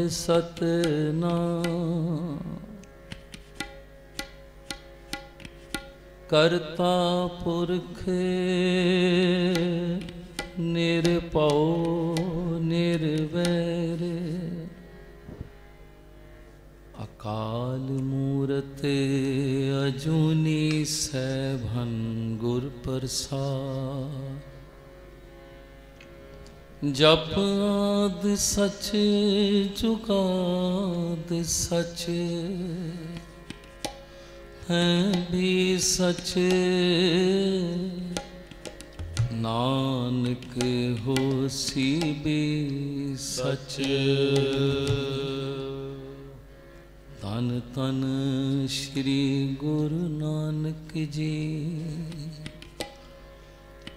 सतनाम। करता पुरख निरपौ निर्वैर। अकाल मूरत अजूनी सैभन गुर प्रसाद। जप आद सच जुगाद सच है भी सच। नानक होसी भी सच। तन तन श्री गुरु नानक जी।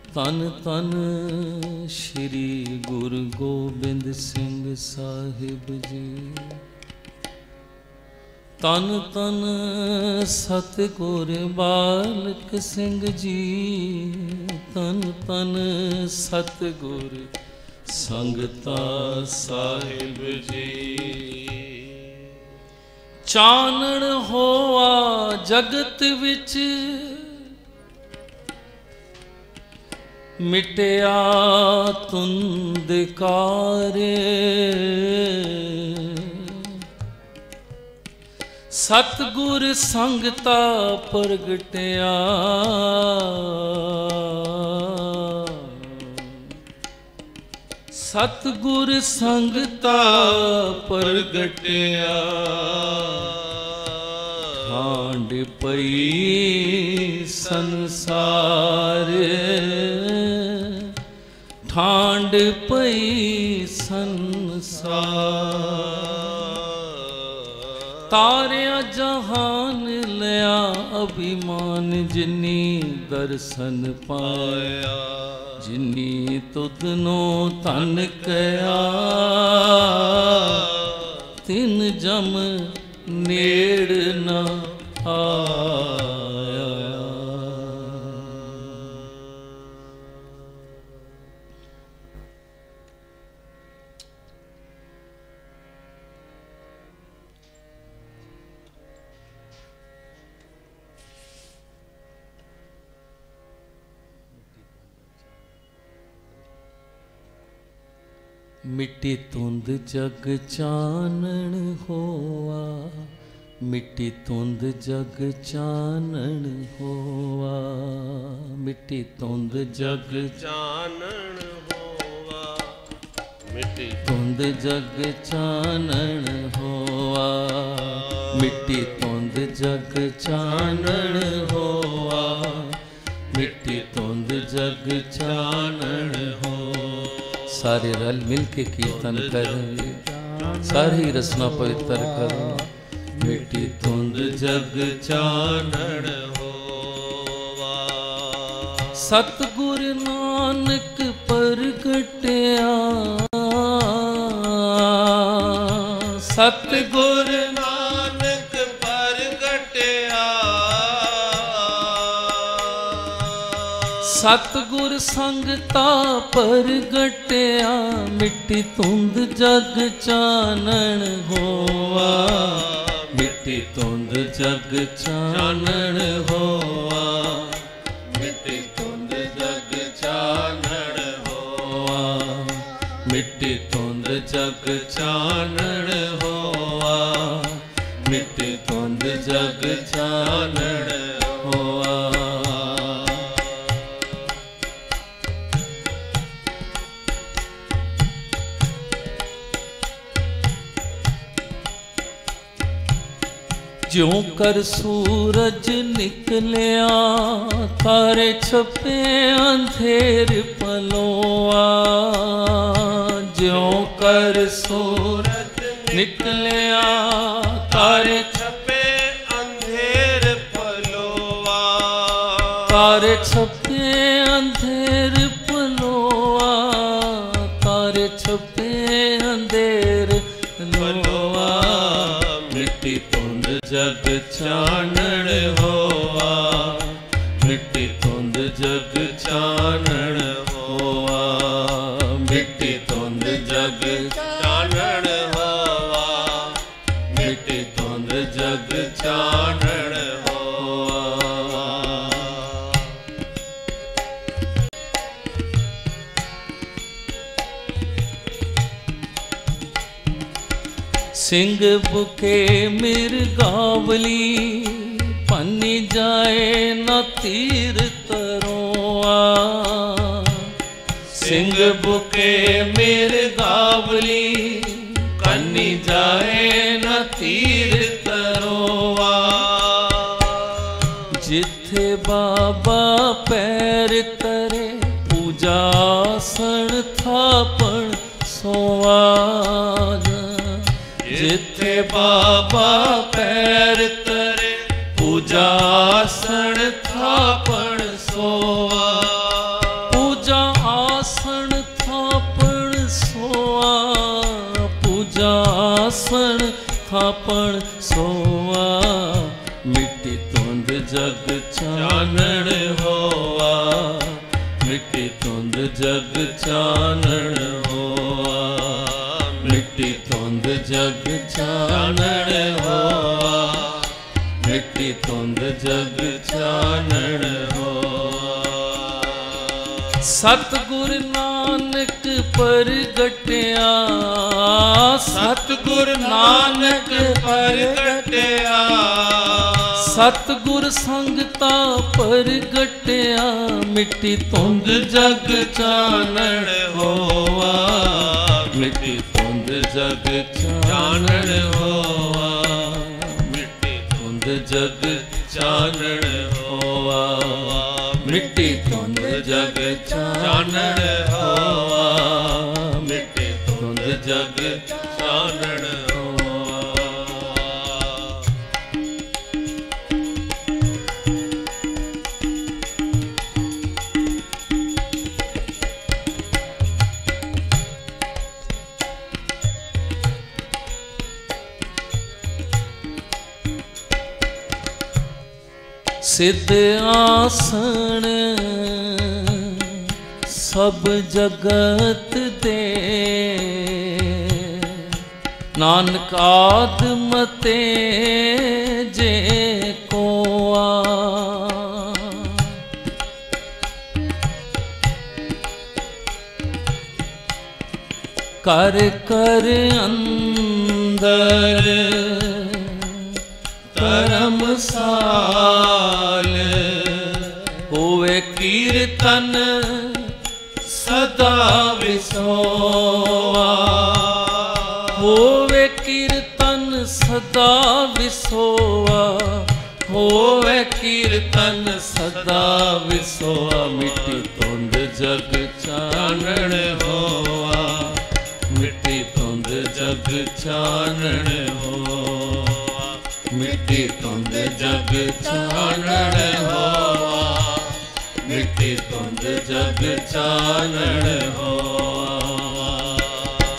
तन तन श्री गुरु गोबिंद सिंह साहिब जी। तन तन सतगुर बालक सिंह जी। तन तन सतगुर संगता साहिब जी। चानण होआ जगत विच मिटया धुंधकारे। सतगुर संगता प्रगटया। सतगुर संगता प्रगटया। ठांड पई संसार। ठांड पई संसार। तारिया जहान लिया अभिमान। जिनी दर्शन पाया जिनी तुदनो तन कया। तिन जम नेड़ न आया। मिट्टी धुंध जग चानण होआ। मिट्टी धुंध जग चानण होआ। मिट्टी धुंध जग चानण होआ। मिट्टी धुंध जग चानण होआ। मिट्टी धुंध जग चानण होआ। मिट्टी धुंध जग चानण हो। सारे रल मिल के कीर्तन करें। सारी रसना पवित्र करें। मिट्टी धुंध जग चानण होवा। सतगुर नानक प्रगटया। सतगुर नानक प्रगटया। सतगुर संगता प्रगटया। मिट्टी धुंध जग चानण होआ। मिट्टी धुंध जग चानण होआ। मिट्टी धुंध जग चानण होआ। मिट्टी धुंध जग चानण होआ। मिट्टी धुंध जग चानण होआ। ज्यों कर सूरज निकलिया। तारे छपे अंधेर पलोआ। ज्यों कर सूरज निकलिया। तारे छपे अंधेर पलोआ। तारे छपे अंधेर पलोआ। तारे छपे अंधेर पलोआ। मिट्टी धुंध जग चानण होआ। मिट्टी धुंध जग चानण होआ। मिट्टी धुंध जग चानण होवा। सिंह बुके मिर्गावली पन्नी जाए न तीर तरोआ। सिंह बुके मिर्गावली पन्नी जाए न तीर तरोआ। जिथे बाबा पैर तरे पूजासन थापण सोआज। जिथे बाबा पैर तरे पूजासन थापण सोआ। पूजा आसन थापण सोआ। पूजा आसन थापण सोआ। मिट्टी तुंद जग चानण होआ। मिट्टी तुंद जग चानण होआ। मिट्टी तुंद जग चानण होआ। मिट्टी तुंद जग चानण होआ। सतगुर नानक परगटया। सतगुर नानक परगटया। सतगुर संगता परगटया। मिट्टी तुंद जग चानण होआ। मिट्टी तुंद जग चानण होआ। मिट्टी तुंद जग चानण होआ। मिट्टी तुंद जग चानण होआ। मिट्टी तुंद जग चानण होआ। सिद्ध आसन सब जगत दे। नानक आत्म ते जे कोआ। कर कर अंदर धर्मसाल। होवे कीर्तन सदा विसोआ। होवे कीर्तन सदा विसोआ। होवे कीर्तन सदा विसोआ। मिट्टी तुंद जग चानण होआ। मिट्टी तुंद जग चानण होआ। मिट्टी तुंद जग चानण होआ। मिट्टी तुंद जग चानण होआ।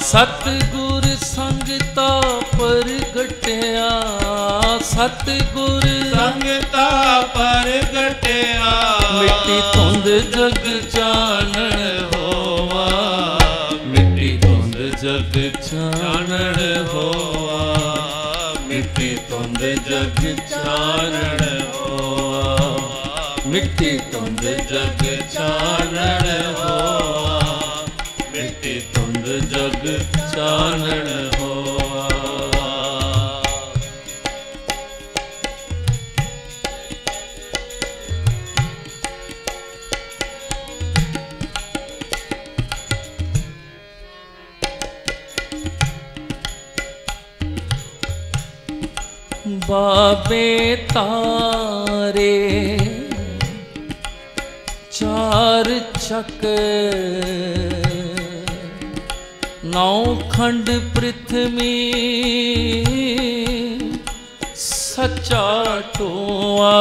सतगुर संगता परगटया। सतगुर संगता परगटया। मिट्टी तुंद जग चानण होआ। मिट्टी तुंद जग चानण होआ। मिट्टी तुंद जग चानण होआ। मिट्टी तुंद जग चानण होआ। मिट्टी तुंद जग चानण होआ। बाबे तारे चार चक। नौ खंड पृथ्वी सच्चा टोआ।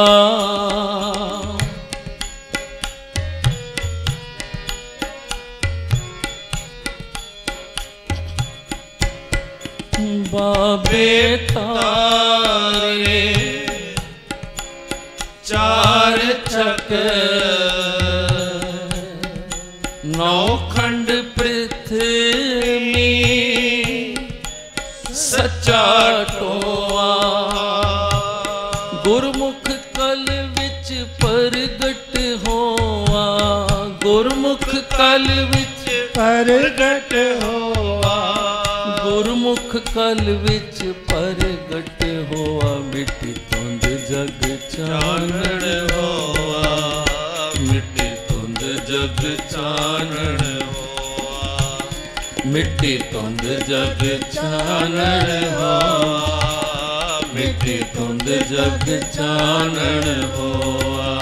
बाबे तारे चार चक। नौ खंड पृथ्वी सच्चा टोआ। गुरमुख कल विच परगट होआ। गुरमुख कल विच परगट होआ। गुरमुख कल विच परगट होआ, मिट्टी धुंध जग चानण होआ, मिट्टी धुंध जग चानण होआ, मिट्टी धुंध जग चानण होआ, मिट्टी धुंध जग चानण होआ।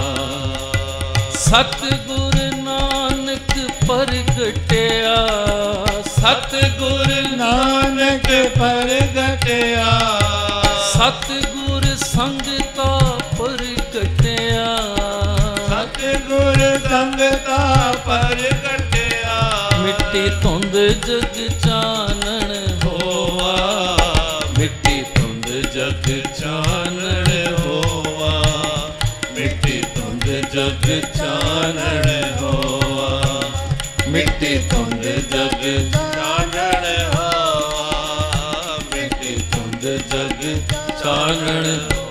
सतगुर नानक परगटिया, सतगुर नानक परगटिया, सतगुर संगता परगटिया, सतगुर संगता परगटिया, मिट्टी धुंध जग चानण होआ, मिट्टी धुंध जग चानण होआ, मिट्टी धुंध जग चानण होआ, मिट्टी धुंध जग चानण होआ, मिट्टी धुंध जग चानण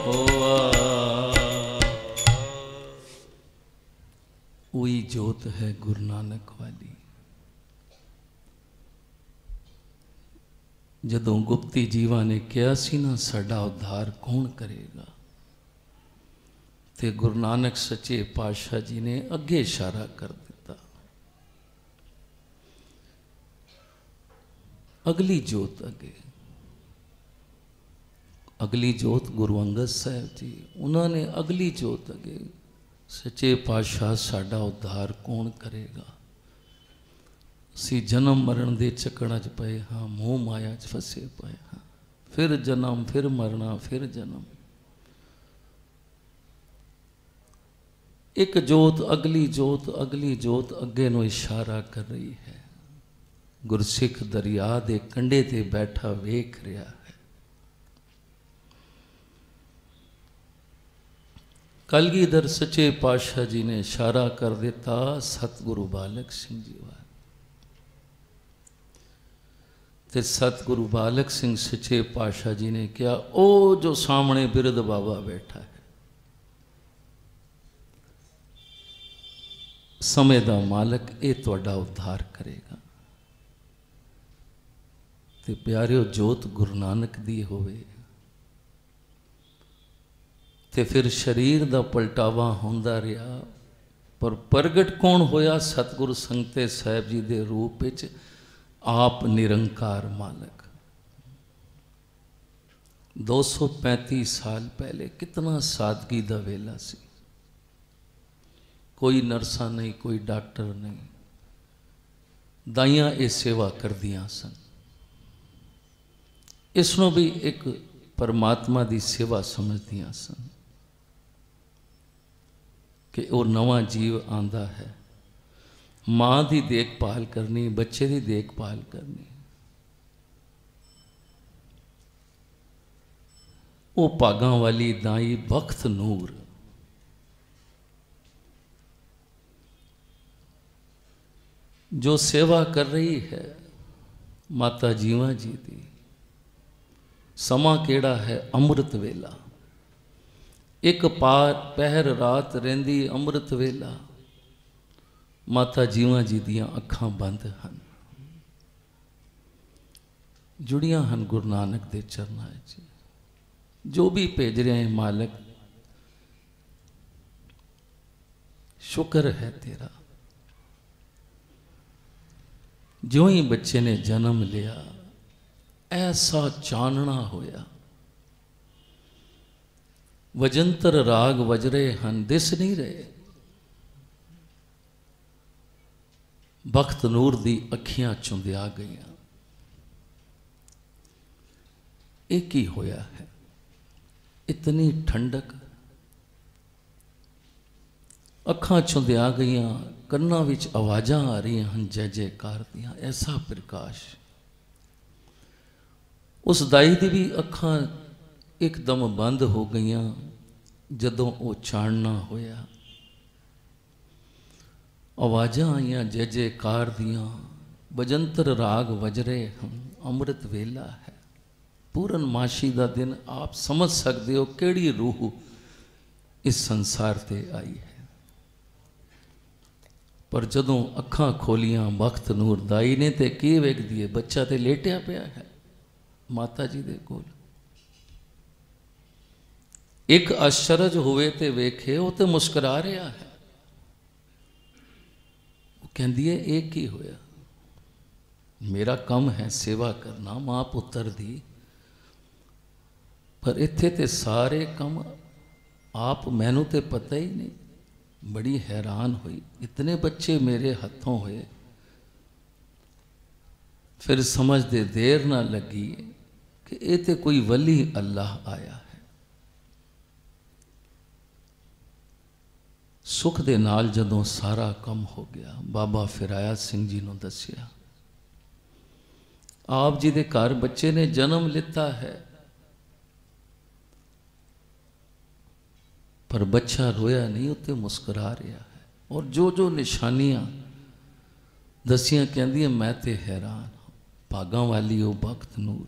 होआ। वही जोत है गुरु नानक वाली। जदों गुप्ती जीवा ने कहा सी ना साडा उद्धार कौन करेगा, ते गुरु नानक सच्चे पातशाह जी ने अगे इशारा कर दिता। अगली जोत अगे, अगली जोत गुरु अंगद साहब जी, उन्होंने अगली जोत अगे सच्चे पातशाह साडा उद्धार कौन करेगा। असी जन्म मरण दे चक्करां च पए हाँ, मोह माया च फसे पए हाँ, फिर जन्म फिर मरना फिर जन्म। एक जोत अगली जोत अगे नो इशारा कर रही है। गुरसिख दरिया दे कंढे ते बैठा वेख रहा है। कलगीधर सच्चे पातशाह जी ने इशारा कर दिता, सतगुरु बालक सिंह जी वाल। ते सतगुरु बालक सिंह सच्चे पातशाह जी ने कहा, ओ जो सामने बिरद बाबा बैठा है, समय दा मालक ये तुहाडा उद्धार करेगा। ते प्यारिओ जोत गुरु नानक दी होवे ते फिर शरीर दा पलटावा होंदा रहा, पर प्रगट कौन होया? सतगुरु संगते साहिब जी दे रूप विच आप निरंकार मालक। 235 साल पहले कितना सादगी दा वेला सी। कोई नर्सा नहीं, कोई डॉक्टर नहीं, दाइयां ये सेवा कर दियां सन। इसनों भी एक परमात्मा की सेवा समझदियां सन कि वो नवा जीव आंदा है, माँ की देखभाल करनी, बच्चे की देखभाल करनी। वो भागां वाली दाई बख्त नूर जो सेवा कर रही है माता जीवा जी की। समा केड़ा है? अमृत वेला। एक पहर रात रहिंदी अमृत वेला। माता जीवा जी दियां अखां बंद हन, जुड़ियां हन गुरु नानक दे चरनां च। जो भी भेज रहे हैं मालक, शुक्र है तेरा। जो ही बच्चे ने जन्म लिया, ऐसा चानना होया। वजंतर राग वजरे हन, दिस नहीं रहे। बख्त नूर दी अखियां चुंदिया गईयां। एक ही होया है, इतनी ठंडक, अखां चुंदिया गईयां, कन्नां विच आवाज़ां आ रही हैं जय जयकार दियां। ऐसा प्रकाश। उस दाई दी भी अखां एकदम बंद हो गईयां जदों वो चानना होया। आवाज़ां आईयां जय जयकार दियां, बजंतर राग वजरे हम, अमृत वेला है। पूर्णमाशी का दिन। आप समझ सकते हो केड़ी रूह इस संसार ते आई है। पर जदों अखां खोलियां बख्त नूर दाई ने ते की वेखदी है? बच्चा तो लेटिया पिया है, माता जी दे कोल। एक अशरज होवे ते वेखे वो तो मुस्करा रहा है। वो कहती है एक ही होया, मेरा काम है सेवा करना मां पुत्र दी, पर इत्थे ते सारे काम आप, मैनू तो पता ही नहीं। बड़ी हैरान हुई, इतने बच्चे मेरे हाथों हुए। फिर समझ दे देर ना लगी कि ये तो कोई वली अल्लाह आया है। सुख दे नाल जदों सारा कम हो गया, बाबा फिराया सिंह जी नूं दसिया, आप जी दे घर बच्चे ने जन्म लिता है, पर बच्चा रोया नहीं, उत्ते मुस्कुरा रहा है। और जो जो निशानियां दसियां कहंदी मैं ते हैरान हाँ। भागां वाली वो भगत नूर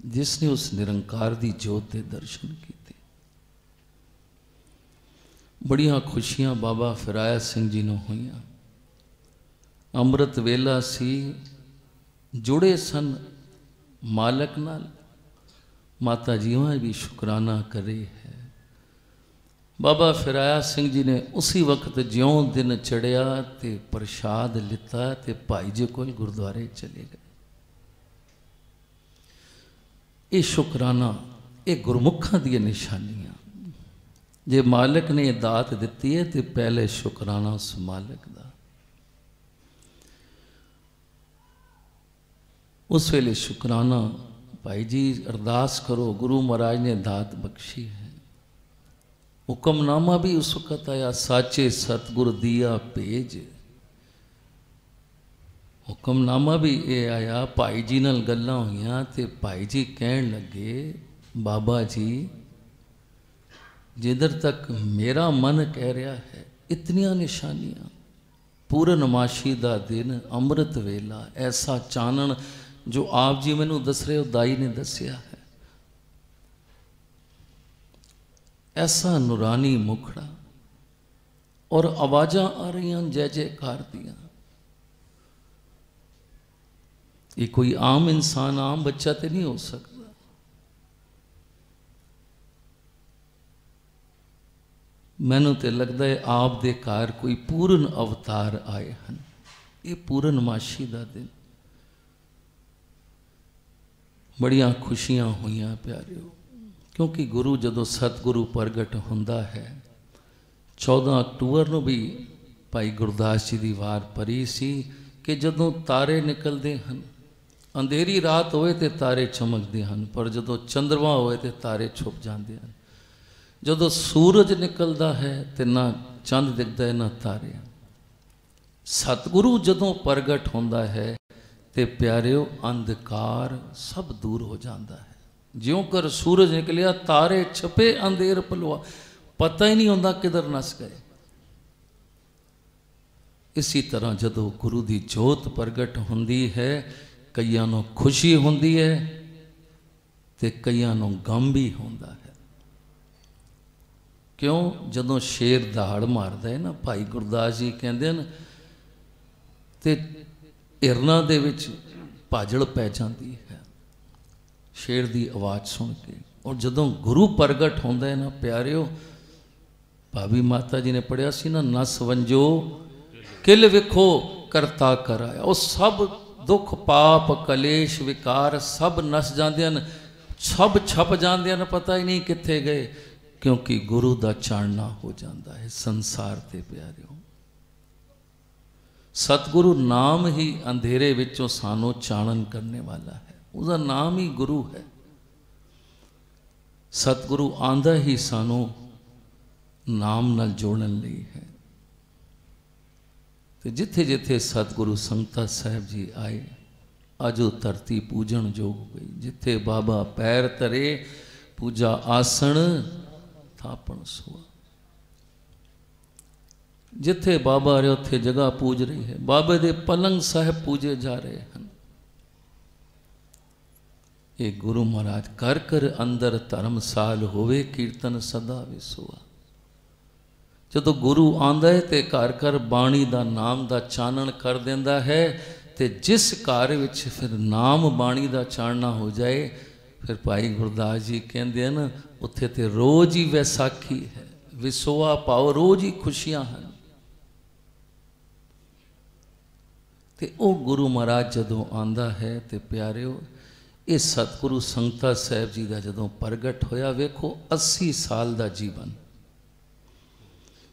जिसने उस निरंकार दी जोत के दर्शन किए। बड़ियां खुशियां बाबा फिराया सिंह जी नूं होईयां। अमृत वेला सी, जुड़े सन मालक नाल, माता जीवां भी शुकराना करे है। बाबा फिराया सिंह जी ने उसी वक्त ज्यों दिन चढ़िया ते प्रसाद लिता ते भाई जी कोल गुरुद्वारे चले गए। ये शुकराना, ये गुरमुखां दी निशानियां। जे मालिक ने दात दिती है तो पहले शुकराना उस मालिक दा। उस वेले शुकराना, भाई जी अरदास करो, गुरु महाराज ने दात बख्शी है। हुक्मनामा भी उस वक्त आया, साचे सतगुर दिया भेज। हुक्मनामा भी ये आया, भाई जी नाल गल्लां होईयां ते भाई जी कहन लगे, बाबा जी जिधर तक मेरा मन कह रहा है, इतनियां निशानियां, पूर्णमाशी दा दिन, अमृत वेला, ऐसा चानन जो आप जी मैनू दस रहे हो, दाई ने दसिया है, ऐसा नूरानी मुखड़ा, और आवाज़ां आ रही जय जयकार दियां। ये कोई आम इंसान, आम बच्चा तो नहीं हो सकता। मैनू तो लगता है आप दे घर कोई पूर्ण अवतार आए हैं। ये पूर्णमाशी का दिन, बड़ियां खुशियां हुईयां प्यारिओ, क्योंकि गुरु जदों सतगुरु प्रगट होंदा है। 14 अक्तूबर को भी भाई गुरदास जी की वार पढ़ी सी कि जदों तारे निकलते हैं, अंधेरी रात होए तो तारे चमकते हैं, पर जदों चंद्रमा होए तो तारे छुप जाते हैं। जदों सूरज निकलता है तो ना चंद दिखता है ना तारे। सतगुरु जदों प्रगट होंदा है तो प्यारिओ अंधकार सब दूर हो जाता है। ज्यों कर सूरज निकलिया, तारे छपे, अंधेर पलवा, पता ही नहीं होंदा किधर नस गए। इसी तरह जदों गुरु की जोत प्रगट होंदी है, कईयां नूं खुशी होंदी है ते कईयां नूं गम भी होंदा है। क्यों? जदों शेर दहाड़ मारदा है ना, भाई गुरदास जी कहंदे न, ते हिरना दे विच भाजड़ पै जाती है शेर की आवाज़ सुन के। और जदों गुरु प्रगट होंदा है ना प्यारिओ, भाभी माता जी ने पढ़िया सी ना, नस वंजो किल विखो करता कराया। वो सब दुख पाप कलेश विकार सब नस जाते हैं, सब छप जाते हैं, पता ही नहीं कित्थे गए, क्योंकि गुरु का चानना हो जाता है संसार ते प्यारिओ। सतगुरु नाम ही अंधेरे विचों सानों चानन करने वाला है, उसका नाम ही गुरु है। सतगुरु आंदा ही सानों नाम नाल जोड़न लई है। तो जिथे जिथे सतगुरु संगता साहब जी आए, अज वो धरती पूजन जोग हो गई। जिथे बाबा पैर धरे, पूजा आसन थापण सोआ। जिथे बाबा रहे उत्थे जगह पूज रही है। बाबे दे पलंग साहब पूजे जा रहे हैं। ये गुरु महाराज कर कर अंदर धर्मसाल होवे, कीर्तन सदा विसोआ। जदों गुरु आंदा है तो घर घर बाणी का नाम का चानन कर देंदा है, ਤੇ ਜਿਸ ਘਰ ਵਿੱਚ ਫਿਰ ਨਾਮ ਬਾਣੀ ਦਾ ਚਾਨਣਾ ਹੋ ਜਾਏ, ਫਿਰ ਭਾਈ ਗੁਰਦਾਸ ਜੀ ਕਹਿੰਦੇ ਹਨ ਉੱਥੇ ਤੇ ਰੋਜ਼ ਹੀ ਵੈਸਾਖੀ ਹੈ, ਵਿਸੋਆ ਪਾਓ, ਰੋਜ਼ ਹੀ ਖੁਸ਼ੀਆਂ ਹਨ। ਤੇ ਉਹ ਗੁਰੂ ਮਹਾਰਾਜ ਜਦੋਂ ਆਂਦਾ ਹੈ ਤੇ ਪਿਆਰਿਓ, ਇਹ ਸਤਿਗੁਰੂ ਸੰਗਤਾ ਸਾਹਿਬ ਜੀ ਦਾ ਜਦੋਂ ਪ੍ਰਗਟ ਹੋਇਆ, ਵੇਖੋ 80 ਸਾਲ ਦਾ ਜੀਵਨ।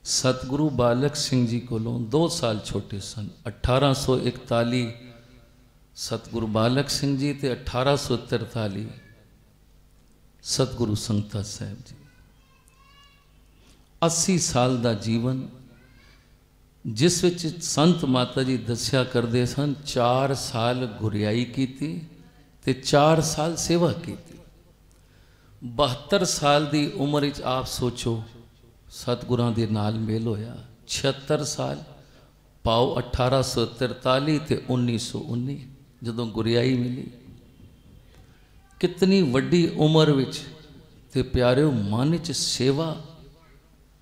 ਸਤਿਗੁਰੂ ਬਾਲਕ ਸਿੰਘ ਜੀ ਕੋਲੋਂ 2 ਸਾਲ ਛੋਟੇ ਸਨ। 1841 ਸਤਿਗੁਰੂ ਬਾਲਕ ਸਿੰਘ ਜੀ ਤੇ 1843 ਸਤਿਗੁਰੂ ਸੰਗਤਾ ਸਾਹਿਬ ਜੀ। 80 ਸਾਲ ਦਾ ਜੀਵਨ, ਜਿਸ ਵਿੱਚ ਸੰਤ ਮਾਤਾ ਜੀ ਦੱਸਿਆ ਕਰਦੇ ਸਨ 4 ਸਾਲ ਗੁਰਿਆਈ ਕੀਤੀ ਤੇ 4 ਸਾਲ ਸੇਵਾ ਕੀਤੀ। 72 ਸਾਲ ਦੀ ਉਮਰ ਵਿੱਚ ਆਪ ਸੋਚੋ ਸਤਿਗੁਰਾਂ ਦੇ ਨਾਲ ਮੇਲ ਹੋਇਆ। 76 ਸਾਲ ਪਾਓ 1843 ਤੇ 1919 ਜਦੋਂ ਗੁਰਿਆਈ ਮਿਲੀ। ਕਿਤਨੀ ਵੱਡੀ ਉਮਰ ਵਿੱਚ ਤੇ ਪਿਆਰਿਓ ਮਨ ਵਿੱਚ ਸੇਵਾ।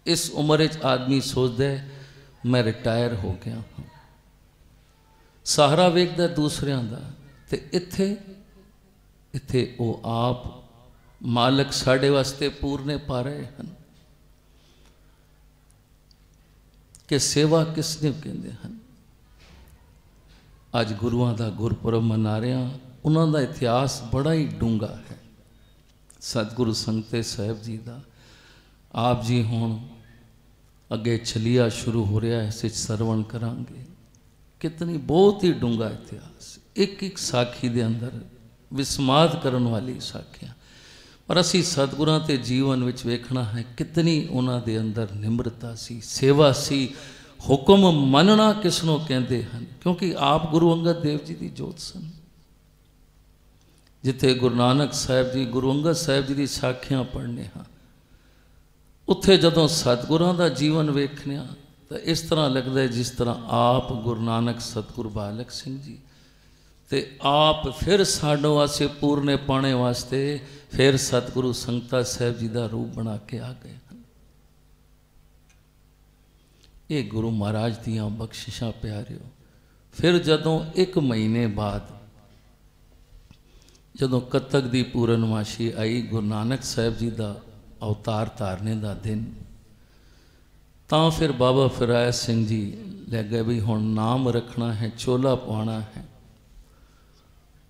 ਇਸ ਉਮਰ ਵਿੱਚ ਆਦਮੀ ਸੋਚਦਾ ਹੈ ਮੈਂ ਰਿਟਾਇਰ ਹੋ ਗਿਆ ਹਾਂ, ਸਹਾਰਾ ਵੇਖਦਾ ਦੂਸਰਿਆਂ ਦਾ, ਤੇ ਇੱਥੇ ਉਹ ਆਪ ਮਾਲਕ ਸਾਡੇ ਵਾਸਤੇ ਪੂਰਨੇ ਪਾ ਰਹੇ ਹਨ ਕਿ ਸੇਵਾ ਕਿਸ ਨੂੰ ਕਹਿੰਦੇ ਹਨ। ਅੱਜ ਗੁਰੂਆਂ ਦਾ ਗੁਰਪੁਰਬ ਮਨਾ ਰਹੇ ਹਾਂ, ਉਹਨਾਂ ਦਾ ਇਤਿਹਾਸ ਬੜਾ ਹੀ ਡੂੰਘਾ ਹੈ। ਸਤਿਗੁਰੂ ਸੰਗਤੇ ਸਾਹਿਬ ਜੀ ਦਾ ਆਪ ਜੀ ਹੁਣ ਅੱਗੇ ਛਲੀਆ ਸ਼ੁਰੂ ਹੋ ਰਿਹਾ, ਇਸ ਵਿੱਚ ਸਰਵਣ ਕਰਾਂਗੇ। ਕਿਤਨੀ ਬਹੁਤ ਹੀ ਡੂੰਘਾ ਇਤਿਹਾਸ, ਇੱਕ ਇੱਕ ਸਾਖੀ ਦੇ ਅੰਦਰ ਵਿਸਮਾਦ ਕਰਨ ਵਾਲੀ ਸਾਖੀਆਂ। ਪਰ ਅਸੀਂ ਸਤਿਗੁਰਾਂ ਦੇ ਜੀਵਨ ਵਿੱਚ ਵੇਖਣਾ ਹੈ ਕਿਤਨੀ ਉਹਨਾਂ ਦੇ ਅੰਦਰ ਨਿਮਰਤਾ ਸੀ, ਸੇਵਾ ਸੀ। ਹੁਕਮ ਮੰਨਣਾ ਕਿਸ ਨੂੰ ਕਹਿੰਦੇ ਹਨ, ਕਿਉਂਕਿ ਆਪ ਗੁਰੂ ਅੰਗਦ ਦੇਵ ਜੀ ਦੀ ਜੋਤ ਸਨ। ਜਿੱਥੇ ਗੁਰੂ ਨਾਨਕ ਸਾਹਿਬ ਜੀ, ਗੁਰੂ ਅੰਗਦ ਸਾਹਿਬ ਜੀ ਦੀ ਸਾਖੀਆਂ ਪੜ੍ਹਨੇ ਹਾਂ, ਉੱਥੇ ਜਦੋਂ ਸਤਿਗੁਰਾਂ ਦਾ ਜੀਵਨ ਵੇਖਦੇ ਹਾਂ ਤਾਂ ਇਸ ਤਰ੍ਹਾਂ ਲੱਗਦਾ ਜਿਸ ਤਰ੍ਹਾਂ ਆਪ ਗੁਰੂ ਨਾਨਕ ਸਤਿਗੁਰੂ ਬਾਲਕ ਸਿੰਘ ਜੀ ਤੇ ਆਪ ਫਿਰ ਸਾਡੇ ਵਾਸਤੇ ਪੂਰਨੇ ਪਾਣੇ ਵਾਸਤੇ ਫਿਰ ਸਤਿਗੁਰੂ ਸੰਗਤਾ ਸਾਹਿਬ ਜੀ ਦਾ ਰੂਪ ਬਣਾ ਕੇ ਆ ਗਏ ਹਨ। ਇਹ ਗੁਰੂ ਮਹਾਰਾਜ ਦੀਆਂ ਬਖਸ਼ਿਸ਼ਾਂ ਪਿਆਰਿਓ। ਫਿਰ ਜਦੋਂ 1 ਮਹੀਨੇ ਬਾਅਦ ਜਦੋਂ ਕੱਤਕ ਦੀ ਪੂਰਨਮਾਸ਼ੀ ਆਈ, ਗੁਰੂ ਨਾਨਕ ਸਾਹਿਬ ਜੀ ਦਾ ਅਵਤਾਰ ਧਾਰਨੇ ਦਾ ਦਿਨ, ਤਾਂ ਫਿਰ ਬਾਬਾ ਫਿਰਾਇਤ ਸਿੰਘ ਜੀ ਲੈ ਗਏ ਵੀ ਹੁਣ ਨਾਮ ਰੱਖਣਾ ਹੈ, ਚੋਲਾ ਪਾਉਣਾ ਹੈ।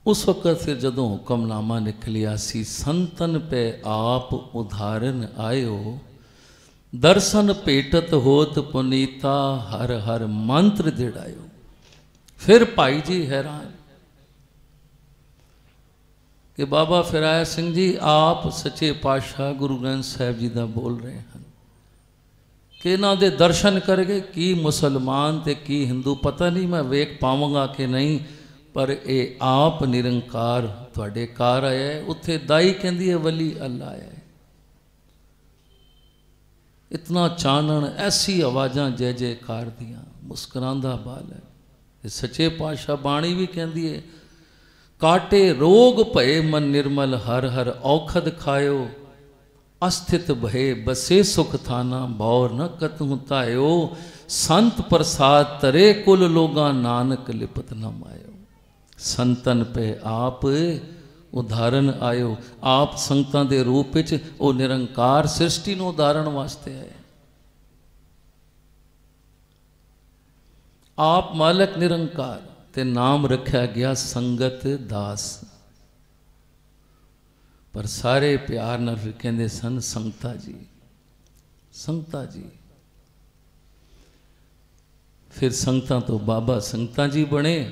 ਉਸ ਵਕਤ ਫਿਰ ਜਦੋਂ ਹੁਕਮਨਾਮਾ ਨਿਕਲਿਆ ਸੀ, ਸੰਤਨ ਪੈ ਆਪ ਉਧਾਰਨ ਆਇਓ, ਦਰਸ਼ਨ ਭੇਟਤ ਹੋਤ ਪੁਨੀਤਾ, ਹਰ ਹਰ ਮੰਤਰ ਦਿੜਾਇਓ। ਫਿਰ ਭਾਈ ਜੀ ਹੈਰਾਨ ਕਿ ਬਾਬਾ ਫਿਰਾਇਤ ਸਿੰਘ ਜੀ ਆਪ ਸੱਚੇ ਪਾਤਸ਼ਾਹ ਗੁਰੂ ਗ੍ਰੰਥ ਸਾਹਿਬ ਜੀ ਦਾ ਬੋਲ ਰਹੇ ਹਨ ਕਿ ਇਹਨਾਂ ਦੇ ਦਰਸ਼ਨ ਕਰਗੇ। ਕੀ ਮੁਸਲਮਾਨ ਤੇ ਕੀ ਹਿੰਦੂ ਪਤਾ ਨਹੀਂ ਮੈਂ ਵੇਖ ਪਾਵਾਂਗਾ ਕਿ ਨਹੀਂ, ਪਰ ਇਹ ਆਪ ਨਿਰੰਕਾਰ ਤੁਹਾਡੇ ਘਰ ਆਇਆ ਹੈ। ਉੱਥੇ ਦਾਈ ਕਹਿੰਦੀ ਹੈ ਵਲੀ ਅੱਲਾ ਆਇਆ ਹੈ। ਇਤਨਾ ਚਾਨਣ, ਐਸੀ ਆਵਾਜ਼ਾਂ ਜੈ ਜੈਕਾਰ ਦੀਆਂ, ਮੁਸਕਰਾਂਦਾ ਬਾਲ ਹੈ। ਤੇ ਸੱਚੇ ਪਾਤਸ਼ਾਹ ਬਾਣੀ ਵੀ ਕਹਿੰਦੀ ਹੈ ਕਾਟੇ ਰੋਗ ਭਏ ਮਨ ਨਿਰਮਲ, ਹਰ ਹਰ ਔਖਦ ਖਾਇਓ, ਅਸਥਿਤ ਭਏ ਬਸੇ ਸੁਖ ਥਾਨਾ, ਬੌਰ ਨ ਕਤਹੁ ਧਾਇਓ, ਸੰਤ ਪ੍ਰਸਾਦ ਤਰੇ ਕੁਲ ਲੋਗਾ, ਨਾਨਕ ਲਿਪਤ ਨ ਮਾਇਓ। ਸੰਤਨ ਪੈ ਆਪ ਉਦਾਹਰਨ ਆਇਓ। ਆਪ ਸੰਗਤਾਂ ਦੇ ਰੂਪ ਵਿੱਚ ਉਹ ਨਿਰੰਕਾਰ ਸ੍ਰਿਸ਼ਟੀ ਨੂੰ ਉਦਾਹਰਨ ਵਾਸਤੇ ਆਏ। ਆਪ ਮਾਲਕ ਨਿਰੰਕਾਰ ਤੇ ਨਾਮ ਰੱਖਿਆ ਗਿਆ ਸੰਗਤ ਦਾਸ। ਪਰ ਸਾਰੇ ਪਿਆਰ ਨਾਲ ਫਿਰ ਕਹਿੰਦੇ ਸਨ ਸੰਗਤਾ ਜੀ, ਸੰਗਤਾ ਜੀ। ਫਿਰ ਸੰਗਤਾਂ ਤੋਂ ਬਾਬਾ ਸੰਗਤਾ ਜੀ ਬਣੇ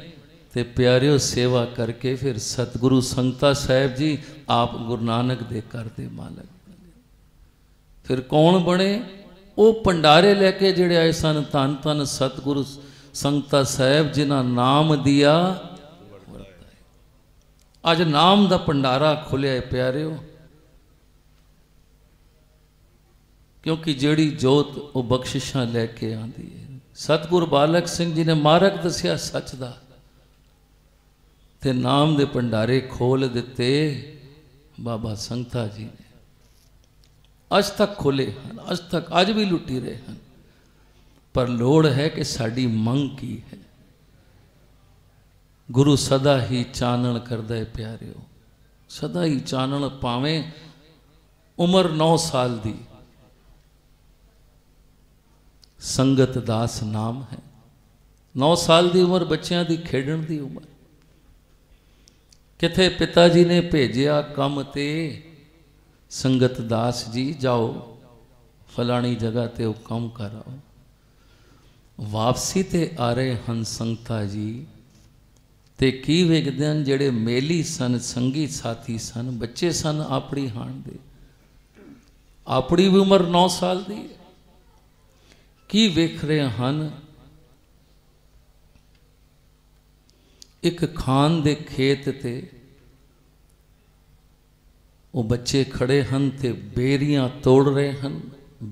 ਤੇ ਪਿਆਰਿਓ ਸੇਵਾ ਕਰਕੇ ਫਿਰ ਸਤਿਗੁਰੂ ਸੰਗਤਾ ਸਾਹਿਬ ਜੀ ਆਪ ਗੁਰੂ ਨਾਨਕ ਦੇ ਘਰ ਦੇ ਮਾਲਕ ਬਣੇ। ਫਿਰ ਕੌਣ ਬਣੇ? ਉਹ ਭੰਡਾਰੇ ਲੈ ਕੇ ਜਿਹੜੇ ਆਏ ਸਨ, ਧੰਨ ਧੰਨ ਸਤਿਗੁਰੂ ਸੰਗਤਾ ਸਾਹਿਬ ਜਿਨ੍ਹਾਂ ਨਾਮ ਦਿਆ। ਅੱਜ ਨਾਮ ਦਾ ਭੰਡਾਰਾ ਖੁੱਲਿਆ ਹੈ ਪਿਆਰਿਓ, ਕਿਉਂਕਿ ਜਿਹੜੀ ਜੋਤ ਉਹ ਬਖਸ਼ਿਸ਼ਾਂ ਲੈ ਕੇ ਆਉਂਦੀ ਹੈ। ਸਤਿਗੁਰੂ ਬਾਲਕ ਸਿੰਘ ਜੀ ਨੇ ਮਾਰਗ ਦੱਸਿਆ ਸੱਚ ਦਾ ਤੇ ਨਾਮ ਦੇ ਭੰਡਾਰੇ ਖੋਲ ਦਿੱਤੇ ਬਾਬਾ ਸੰਗਤਾ ਜੀ ਨੇ। ਅੱਜ ਤੱਕ ਖੋਲੇ ਹਨ, ਅੱਜ ਤੱਕ ਅੱਜ ਵੀ ਲੁੱਟੀ ਰਹੇ ਹਨ। ਪਰ ਲੋੜ ਹੈ ਕਿ ਸਾਡੀ ਮੰਗ ਕੀ ਹੈ। गुरु सदा ही चानण करदा है प्यारिओ, सदा ही चानण। भावें उम्र 9 साल दी, संगत दास नाम है। 9 साल की उम्र बच्चों की खेडण की उम्र। किथे पिता जी ने भेजिया कम ते, संगत दास जी जाओ फलानी जगह ते वो कम कर आओ। वापसी ते आ रहे हन संगता जी, ते की वेखदे हन जेड़े मेली सन, संगी साथी सन, बच्चे सन अपनी हाण दे, अपनी भी उम्र 9 साल की। की वेख रहे हन? एक खान दे खेत ते वो बच्चे खड़े हन ते बेरियां तोड़ रहे हन,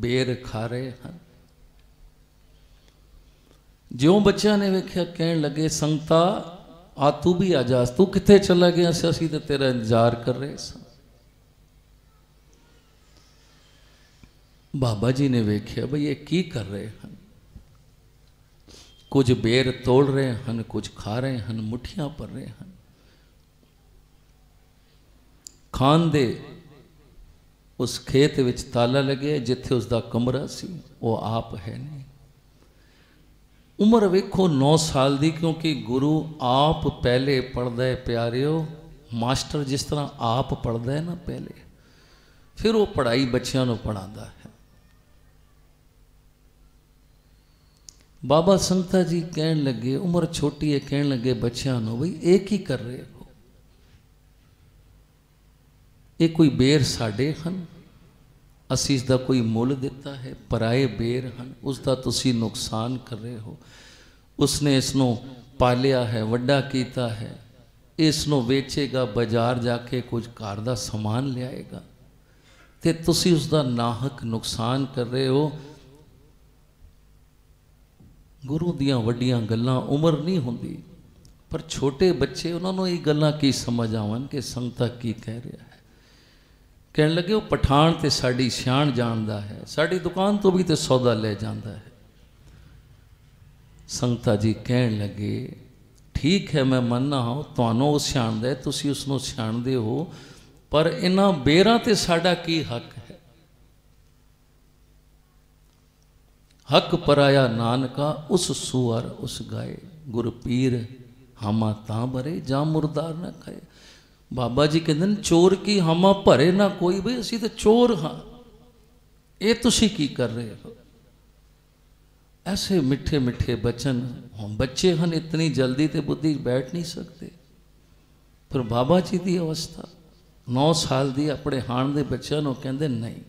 बेर खा रहे हन। ज्यों बच्चों ने वेख्या कहन लगे, संगता आ तू भी आ जा, तू किथे चला गया सी, असीं ते तेरा इंतजार कर रहे सन। बाबा जी ने वेख्या बई ये की कर रहे हैं, कुछ बेर तोड़ रहे हैं, कुछ खा रहे हैं, मुठियां भर रहे हैं। खान दे उस खेत विच ताला लगे जिथे उसका कमरा सी, वो आप है नहीं। उम्र वेखो 9 साल की, क्योंकि गुरु आप पहले पढ़दा है प्यारिओ। मास्टर जिस तरह आप पढ़दा है ना पहले, फिर वो पढ़ाई बच्चों को पढ़ाता है। बाबा संगता जी कहन लगे, उम्र छोटी है, कहन लगे बच्चों को, बई एक ही कर रहे हो, ये कोई बेर साडे हन, असी इसका कोई मुल दिता है, पराए बेर हन, उसका तुसी नुकसान कर रहे हो। उसने इसनों पालिया है, वड्डा कीता है, इसनों वेचेगा, बाजार जाके कुछ घर का समान लियाएगा, ते तुसी उसका नाहक नुकसान कर रहे हो। गुरु दियां वड्डियां गल्लां उम्र नहीं होंदी, पर छोटे बच्चे उन्होंने ये गल्लां की समझ आवन कि संगता की कह रहा है। कहने लगे वो पठान ते साड़ी शान जानदा है, साड़ी दुकान तो भी तो सौदा ले जाता है। संगता जी कहन लगे, ठीक है मैं मनना हाँ तुहानों वो सियाणदा है, तुसी उसनों सियाणदे हो, पर इन्हां बेरां ते साडा की हक है? हक पराया नानका उस सुअर उस गाय, गुर पीर हामा तां भरे जा मुरदार ना खाए। बाबा जी कहते चोर की हामा भरे ना कोई, बई असी तो चोर हाँ, ये तुसी की कर रहे हो? ऐसे मिठे मिठे बचन। हम बच्चे हन, इतनी जल्दी तो बुद्धि बैठ नहीं सकते, पर बाबा जी की अवस्था 9 साल की अपने हाण दे बच्चों को कहते नहीं,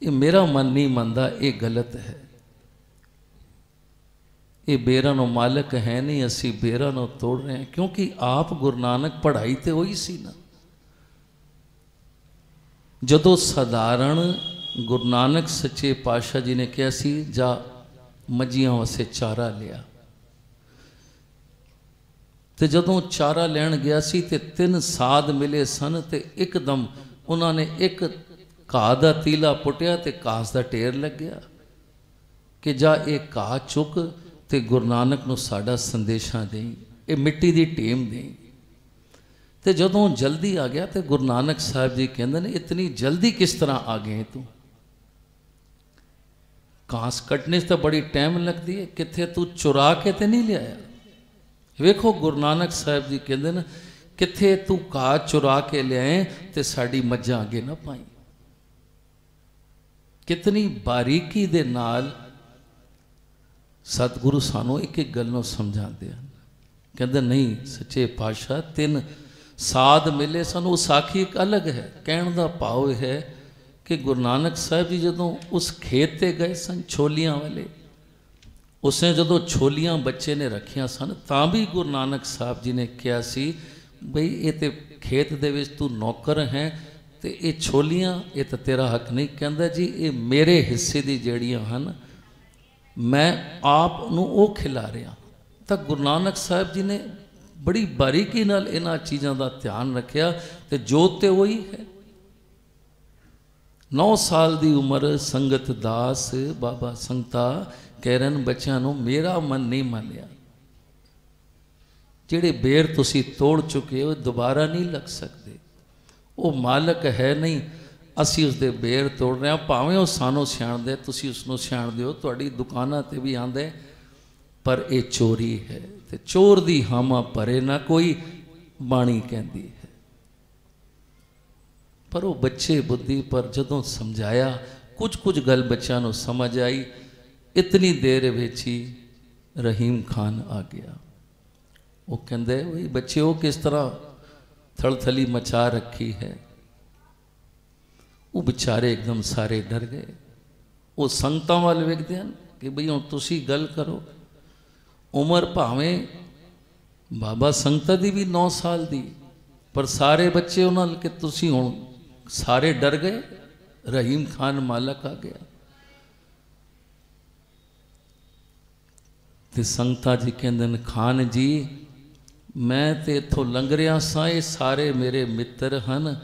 ये मेरा मन नहीं मनता, ये गलत है, ये बेरां नो मालिक है नहीं, असी बेरां नो तोड़ रहे हैं। क्योंकि आप गुरु नानक पढ़ाई तो वही सी ना, जदों साधारण गुरु नानक सच्चे पातशाह जी ने कहा सी जा मझियां वास्ते चारा लिया, तो जदों चारा लैन गया सी ते 3 साध मिले सन, ते एकदम उन्होंने एक घाह का तीला पुटिया ते घास का ढेर लग गया कि जा एक घाह चुक ते गुरु नानक नूं साडा संदेशा दें, ये मिट्टी की टेम दें। तो जदों जल्दी आ गया तो गुरु नानक साहब जी कहते हैं इतनी जल्दी किस तरह आ गए तू, घास कटने से तो बड़ी टाइम लगती है, कितने तू चुरा के तो नहीं लिया? वेखो गुरु नानक साहब जी कहते हैं कितने तू घाह चुरा के लियाए तो साड़ी मज्जां अगे ना पाई। कितनी बारीकी दे नाल सतगुरु सानू एक एक गल समझाते हैं। कहते नहीं सच्चे पातशाह 3 साध मिले सन, वो साखी एक अलग है। कहने का भाव है कि गुरु नानक साहब जी जदों उस खेत ते गए सन छोलियां वाले, उसने जदों छोलियां बच्चे ने रखियां सन, तां भी गुरु नानक साहब जी ने कहा सी बई ये तो खेत दे विच तू नौकर है, तो ये छोलियां ये तो तेरा हक नहीं। कहंदा जी ये मेरे हिस्से दी जड़ियां हन, मैं आप नूं वो खिला रहा। तो गुरु नानक साहब जी ने बड़ी बारीकी नाल इन्हां चीज़ों का ध्यान रखिया, तो जोत तो वही है। 9 साल की उम्र संगत दास बाबा संगता कह रहे बच्चों को मेरा मन नहीं मानिया, ਜਿਹੜੇ ਬੇਰ ਤੁਸੀਂ ਤੋੜ ਚੁੱਕੇ ਹੋ ਦੁਬਾਰਾ ਨਹੀਂ ਲੱਗ ਸਕਦੇ। ਉਹ ਮਾਲਕ ਹੈ ਨਹੀਂ, ਅਸੀਂ ਉਸਦੇ ਬੇਰ ਤੋੜ ਰਹੇ ਹਾਂ। ਭਾਵੇਂ ਉਹ ਸਾਨੂੰ ਸਿਆਣਦੇ, ਤੁਸੀਂ ਉਸਨੂੰ ਸਿਆਣਦੇ ਹੋ, ਤੁਹਾਡੀ ਦੁਕਾਨਾਂ 'ਤੇ ਵੀ ਆਉਂਦੇ, ਪਰ ਇਹ ਚੋਰੀ ਹੈ। ਤੇ ਚੋਰ ਦੀ ਹਾਮਾ ਭਰੇ ਨਾ ਕੋਈ, ਬਾਣੀ ਕਹਿੰਦੀ ਹੈ। ਪਰ ਉਹ ਬੱਚੇ ਬੁੱਧੀ, ਪਰ ਜਦੋਂ ਸਮਝਾਇਆ ਕੁਝ ਗੱਲ ਬੱਚਿਆਂ ਨੂੰ ਸਮਝ ਆਈ। ਇਤਨੀ ਦੇਰ ਵਿੱਚ ਹੀ ਰਹੀਮ ਖਾਨ ਆ ਗਿਆ। ਉਹ ਕਹਿੰਦੇ ਵੀ ਬੱਚੇ ਉਹ ਕਿਸ ਤਰ੍ਹਾਂ ਥਲਥਲੀ ਮਚਾ ਰੱਖੀ ਹੈ। ਉਹ ਵਿਚਾਰੇ ਇੱਕਦਮ ਸਾਰੇ ਡਰ ਗਏ। ਉਹ ਸੰਗਤਾਂ ਵੱਲ ਵੇਖਦੇ ਹਨ ਕਿ ਬਈ ਹੁਣ ਤੁਸੀਂ ਗੱਲ ਕਰੋ। ਉਮਰ ਭਾਵੇਂ ਬਾਬਾ ਸੰਗਤਾਂ ਦੀ ਵੀ 9 ਸਾਲ ਦੀ, ਪਰ ਸਾਰੇ ਬੱਚੇ ਉਹਨਾਂ ਨਾਲ ਕਿ ਤੁਸੀਂ ਹੁਣ ਸਾਰੇ ਡਰ ਗਏ। ਰਹੀਮ ਖਾਨ ਮਾਲਕ ਆ ਗਿਆ ਤੇ ਸੰਗਤਾਂ ਜੀ ਕਹਿੰਦੇ ਨੇ, ਖਾਨ ਜੀ ਮੈਂ ਤੇ ਇੱਥੋਂ ਲੰਘ ਰਿਹਾ ਸਾਂ, ਇਹ ਸਾਰੇ ਮੇਰੇ ਮਿੱਤਰ ਹਨ,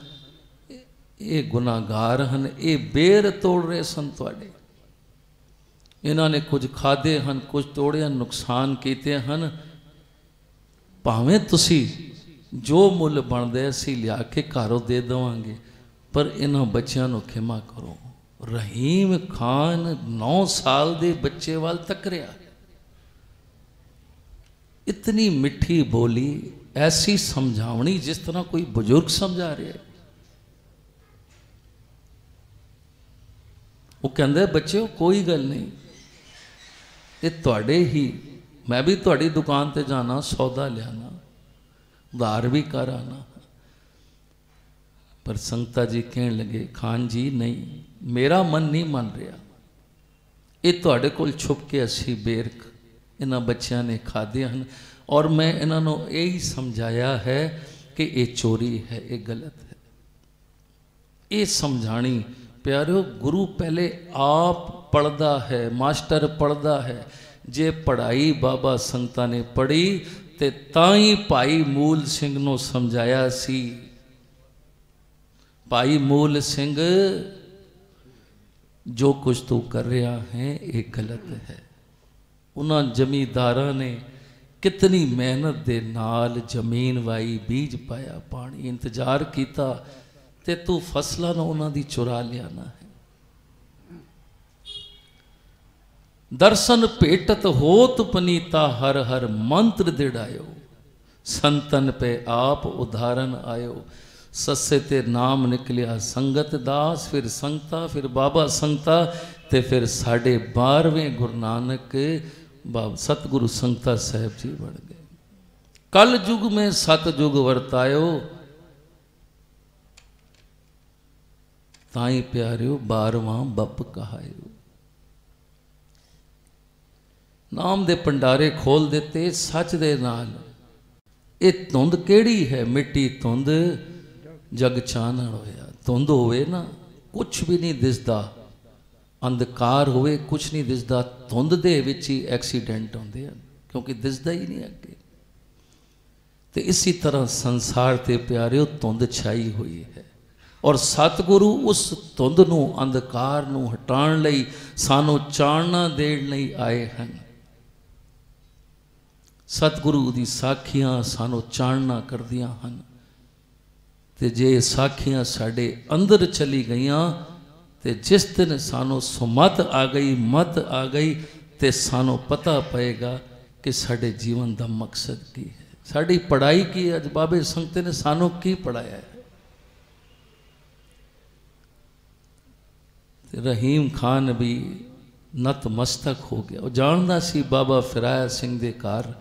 ਇਹ ਗੁਨਾਹਗਾਰ ਹਨ, ਇਹ ਬੇਰ ਤੋੜ ਰਹੇ ਸਨ ਤੁਹਾਡੇ। ਇਹਨਾਂ ਨੇ ਕੁਝ ਖਾਧੇ ਹਨ, ਕੁਝ ਤੋੜਿਆ, ਨੁਕਸਾਨ ਕੀਤੇ ਹਨ। ਭਾਵੇਂ ਤੁਸੀਂ ਜੋ ਮੁੱਲ ਬਣਦੇ ਅਸੀਂ ਲਿਆ ਕੇ ਘਰੋਂ ਦੇ ਦੇਵਾਂਗੇ, ਪਰ ਇਹਨਾਂ ਬੱਚਿਆਂ ਨੂੰ ਖਿਮਾ ਕਰੋ। ਰਹੀਮ ਖਾਨ 9 ਸਾਲ ਦੇ ਬੱਚੇ ਵੱਲ ਤੱਕਰਿਆ। इतनी मिठी बोली, ऐसी समझावनी जिस तरह कोई बुजुर्ग समझा रहे। वो कहते बच्चे कोई गल नहीं, ये तुहाडे ही, मैं भी तुहाडी दुकान ते जाना, सौदा लियाना, उधार भी कर आना। पर संगता जी कहने लगे, खान जी नहीं, मेरा मन नहीं मन रहा, ये तुहाडे कोल छुप के असी बेर इन्हां बच्चियां ने खाधे हैं, और मैं इन्हों यही समझाया है कि ये चोरी है, ये गलत है। ये समझानी प्यारो, गुरु पहले आप पढ़दा है, मास्टर पढ़दा है। जे पढ़ाई बाबा संगतां ने पढ़ी ते ताई भाई मूल सिंह नूं समझाया सी। भाई मूल सिंह, जो कुछ तू कर रहा है ये गलत है। उन्होंने जमींदारां ने कितनी मेहनत दे नाल जमीन वाई, बीज पाया, पानी इंतजार किया, ते तू फसलों नूं उन्हां दी चुरा लियाना है। दर्शन भेटत होत पनीता, हर हर मंत्र दिड़ायो, संतन पे आप उदाहरण आयो। सस्से ते नाम निकलिया संगत दास, फिर संगता, फिर बाबा संगता, ते फिर 12वें गुरु नानक बाब सतगुरु संगता साहब जी बन गए। कल युग में सतयुग वरतायो, ताई प्यारियो 12वां बप कहायो। नाम दे भंडारे खोल देते सच दे नाल। ये धुंध केड़ी है, मिट्टी धुंध जग चानण होया। धुंध होवे ना कुछ भी नहीं दिसदा, अंधकार होवे कुछ नहीं दिसदा, धुंध दे विच ही एक्सीडेंट होंदे हैं, क्योंकि दिसदा ही नहीं अगे। तो इसी तरह संसार ते प्यारिओ धुंध छाई हुई है, और सतगुरु उस धुंध नूं, अंधकार नूं हटाण लई, सानू चाणना देण लई आए हैं। सतगुरु दी साखियां सानू चाणना करदियां हन। ते जे साखियां साडे अंदर चली गईयां, ते जिस दिन सानू सुमत आ गई, मत आ गई, ते सानू पता पएगा कि साडे जीवन का मकसद की है, साड़ी पढ़ाई की। अज बाबे संगते ने सानू की पढ़ाया है। ते रहीम खान भी नतमस्तक हो गया। वो जानदा सी बाबा फिराया सिंह दे घर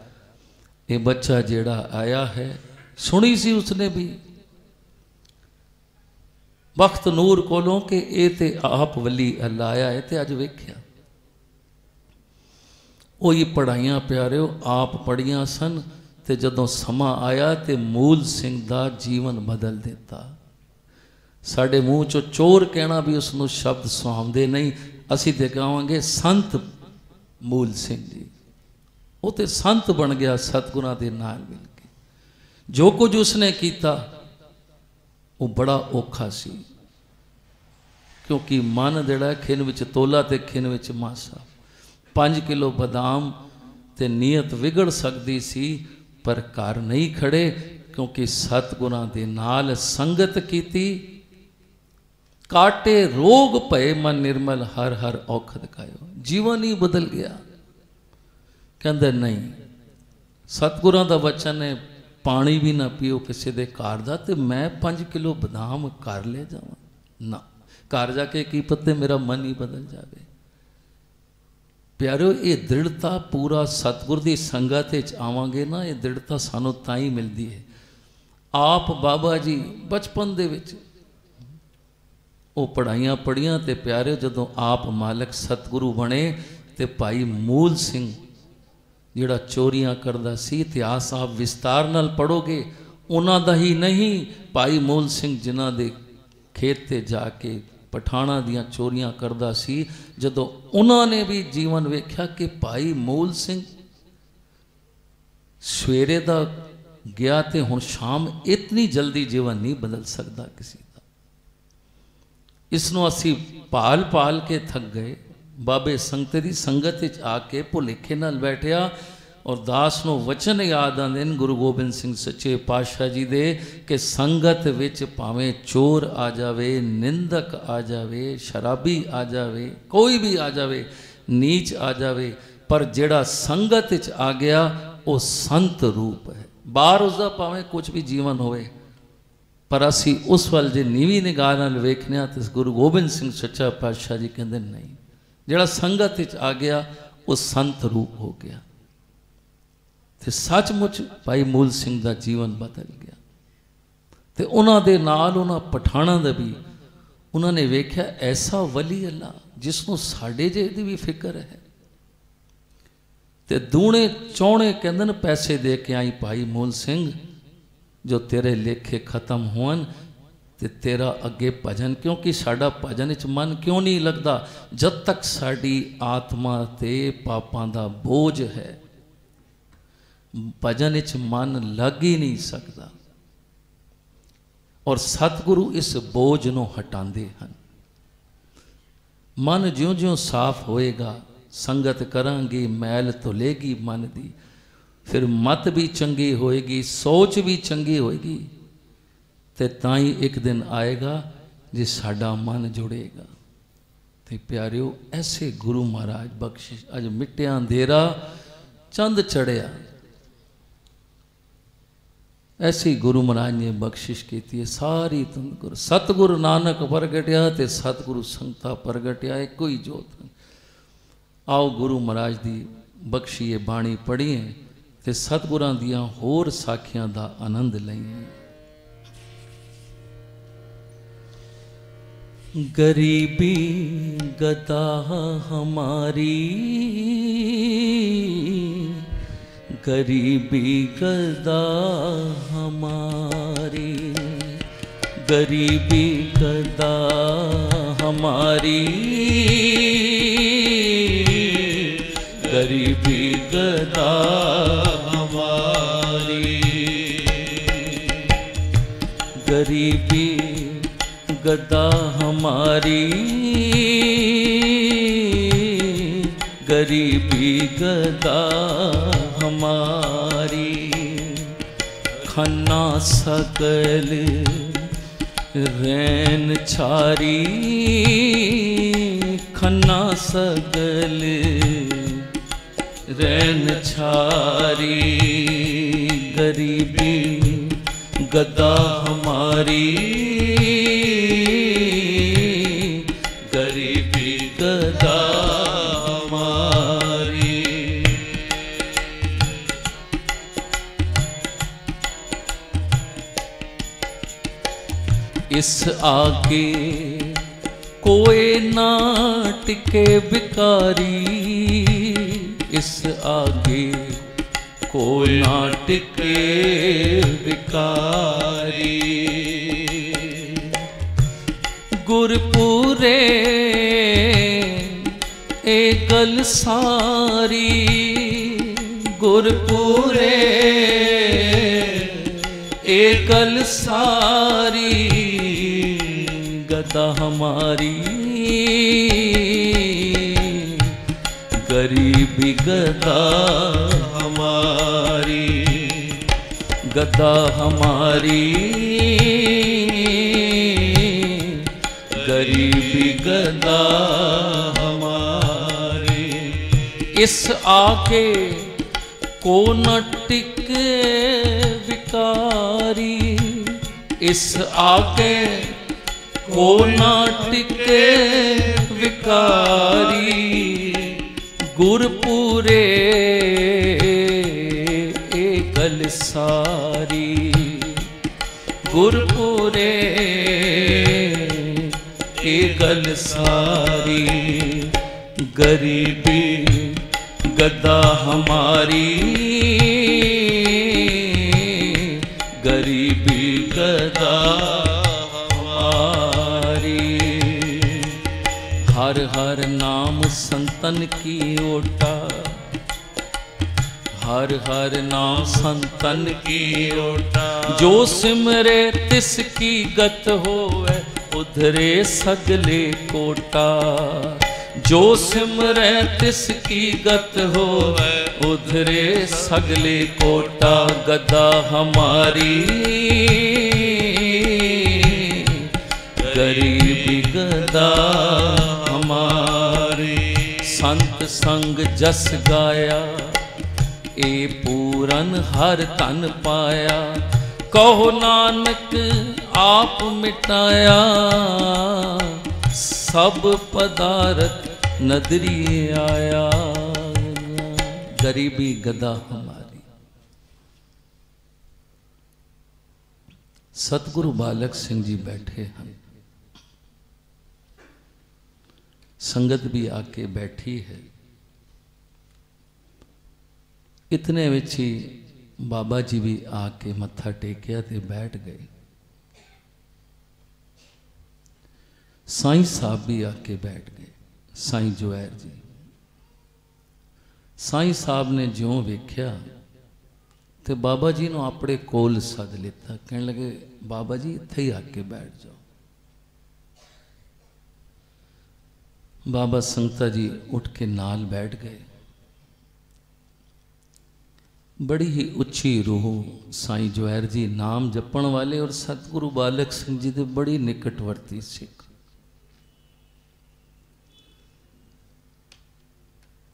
ये बच्चा जेड़ा आया है, सुनी सी उसने भी बख्त नूर कोलों कि ये ते आप वली अल्लाह आया है। तो अज वेख्या वही पढ़ाइयां प्यारिओ आप पढ़ियां सन, ते जदों समा आया तो मूल सिंह दा जीवन बदल दिता। साडे मूँह चो चोर कहना भी उसनों शब्द सुहावदे नहीं, असी ते कहांगे संत मूल सिंह जी। वो तो संत बन गया सतगुरां दे नाल मिल के। जो कुछ उसने किया वो बड़ा औखा सी, क्योंकि मन जिहड़ा खिन विच तोला ते खिन विच मासा। 5 किलो बादाम ते नीयत विगड़ सकती सी, पर घर नहीं खड़े, क्योंकि सतगुरां दे नाल संगत कीती। काटे रोग भय मन निर्मल, हर हर औखद खायो। जीवन ही बदल गया। कहंदे नहीं, सतगुरां दा वचन है, पानी भी ना पीओ किसी दे घर दा, ते मैं 5 किलो बदाम घर ले जावां ना। घर जाके की पते मेरा मन ही बदल जाए। प्यारो, ये दृढ़ता पूरा सतगुर की संगत आवांगे ना, ये दृढ़ता सानू तां ही मिलती है। आप बाबा जी बचपन दे विच वो पढ़ाइयां पढ़ियां, ते प्यारे जदों आप मालक सतगुरु बने, ते भाई मूल सिंह जिहड़ा चोरियां करदा सी, इतिहास आप विस्तार नाल पढ़ोगे। उन्हां दा ही नहीं, भाई मूल सिंह जिन्हां दे खेत ते जाके पठाणा दियां चोरियां करदा सी, जदों उन्होंने भी जीवन वेख्या कि भाई मूल सिंह सवेरे दा गया ते हुण शाम, इतनी जल्दी जीवन नहीं बदल सकता किसी का। इसनों असी पाल पाल के थक गए। बाबे संगत दी संगत विच आके भुलेखे नाल बैठिया, और दास नूं वचन याद आंदे ने गुरु गोबिंद सिंह सच्चे पातशाह जी दे, कि संगत विच भावें चोर आ जावे, निंदक आ जावे, शराबी आ जावे, कोई भी आ जावे, नीच आ जावे, पर जिहड़ा संगत विच आ गया वो संत रूप है। बाहर उसका भावें कुछ भी जीवन होवे, पर असी उस वाल जे नीवी निगाह नाल वेखने तो गुरु गोबिंद सिंह सच्चा पातशाह जी कहते नहीं, जिहड़ा संगत विच आ गया वो संत रूप हो गया। तो सचमुच भाई मूल सिंह का जीवन बदल गया। तो उन्हां दे नाल उन्हां पठाणा दा भी उन्होंने वेख्या ऐसा वली अल्लाह जिसनों साडे जे दी भी फिक्र है। तो दूणे चौणे कहंदे ने पैसे दे के आई भाई मूल सिंह, जो तेरे लेखे खत्म होन ते तेरा अगे भजन, क्योंकि साडा भजन च मन क्यों नहीं लगता, जब तक साडी आत्मा ते पापां दा बोझ है, भजन च मन लग ही नहीं सकता। और सतगुरु इस बोझ नूं हटांदे हन। मन ज्यों ज्यों साफ होएगा, संगत करांगे मैल धुलेगी मन दी, फिर मत भी चंगी होएगी, सोच भी चंगी होएगी, ते ताई एक दिन आएगा जे साडा मन जुड़ेगा। ते प्यारियो, ऐसे गुरु महाराज बख्शिश, अज मिट्टिया अंधेरा चंद चढ़िया, ऐसी गुरु महाराज ने बख्शिश की है सारी तुम। सतगुरु नानक प्रगटिया ते सतगुरु संगता प्रगटिया, एक कोई जोत। आओ गुरु महाराज की बख्शीए बाणी पढ़िए ते सतगुरां दियां होर साखियां दा आनंद लईए। गरीबी गदा हमारी, गरीबी गदा हमारी, गरीबी गदा हमारी, गरीबी गदा हमारी, गरीबी गदा हमारी, गरीबी गदा हमारी, खन्ना सकल रैन छारी, खन्ना सकल रैन छारी, गरीबी गदा हमारी, गरीबी गदा हमारी। इस आगे कोई ना टिके बिकारी, इस आगे कोई ना टिके बिकारी, गुरपुरे ए गल सारी, गुरपुरे ए गल सारी, गदा हमारी, गरीबी गदा हमारी, गदा हमारी, गरीबी गदा हमारी। इस आके को न टिके विकारी, इस आके को न टिके विकारी। गुरपुरे ए गल सारी, गुरपुरे ए गल सारी। गरीबी गदा हमारी, गरीबी गदा हमारी। हर हर नाम संतन की ओटा, हर हर नाम संतन की ओटा। जो सिमरे तिसकी गत होवे, उधरे सगले कोटा। जो सिमरे तिसकी गत होवे, उधरे सगले कोटा। गदा हमारी, गरीबी गदा हमारी। संत संग जस गाया, ए पूरन हर तन पाया। कहो नानक आप मिटाया, सब पदार्थ नदरी आया। गरीबी गदा हमारी। सतगुरु बालक सिंह जी बैठे हैं, संगत भी आके बैठी है। इतने विच ही बाबा जी भी आके मत्था टेकिया ते बैठ गए। साईं साहब भी आके बैठ गए, साईं जोहर जी। साईं साहब ने ज्यों वेख्या ते बाबा जी ने अपने कोल सद लिता। कहने लगे, बाबा जी इत्थे ही आके बैठ जाओ। बाबा संगता जी उठ के नाल बैठ गए। बड़ी ही उच्ची रूह साईं जोहर जी नाम जपण वाले और सतगुरु बालक सिंह जी दे बड़ी निकटवर्ती सिख।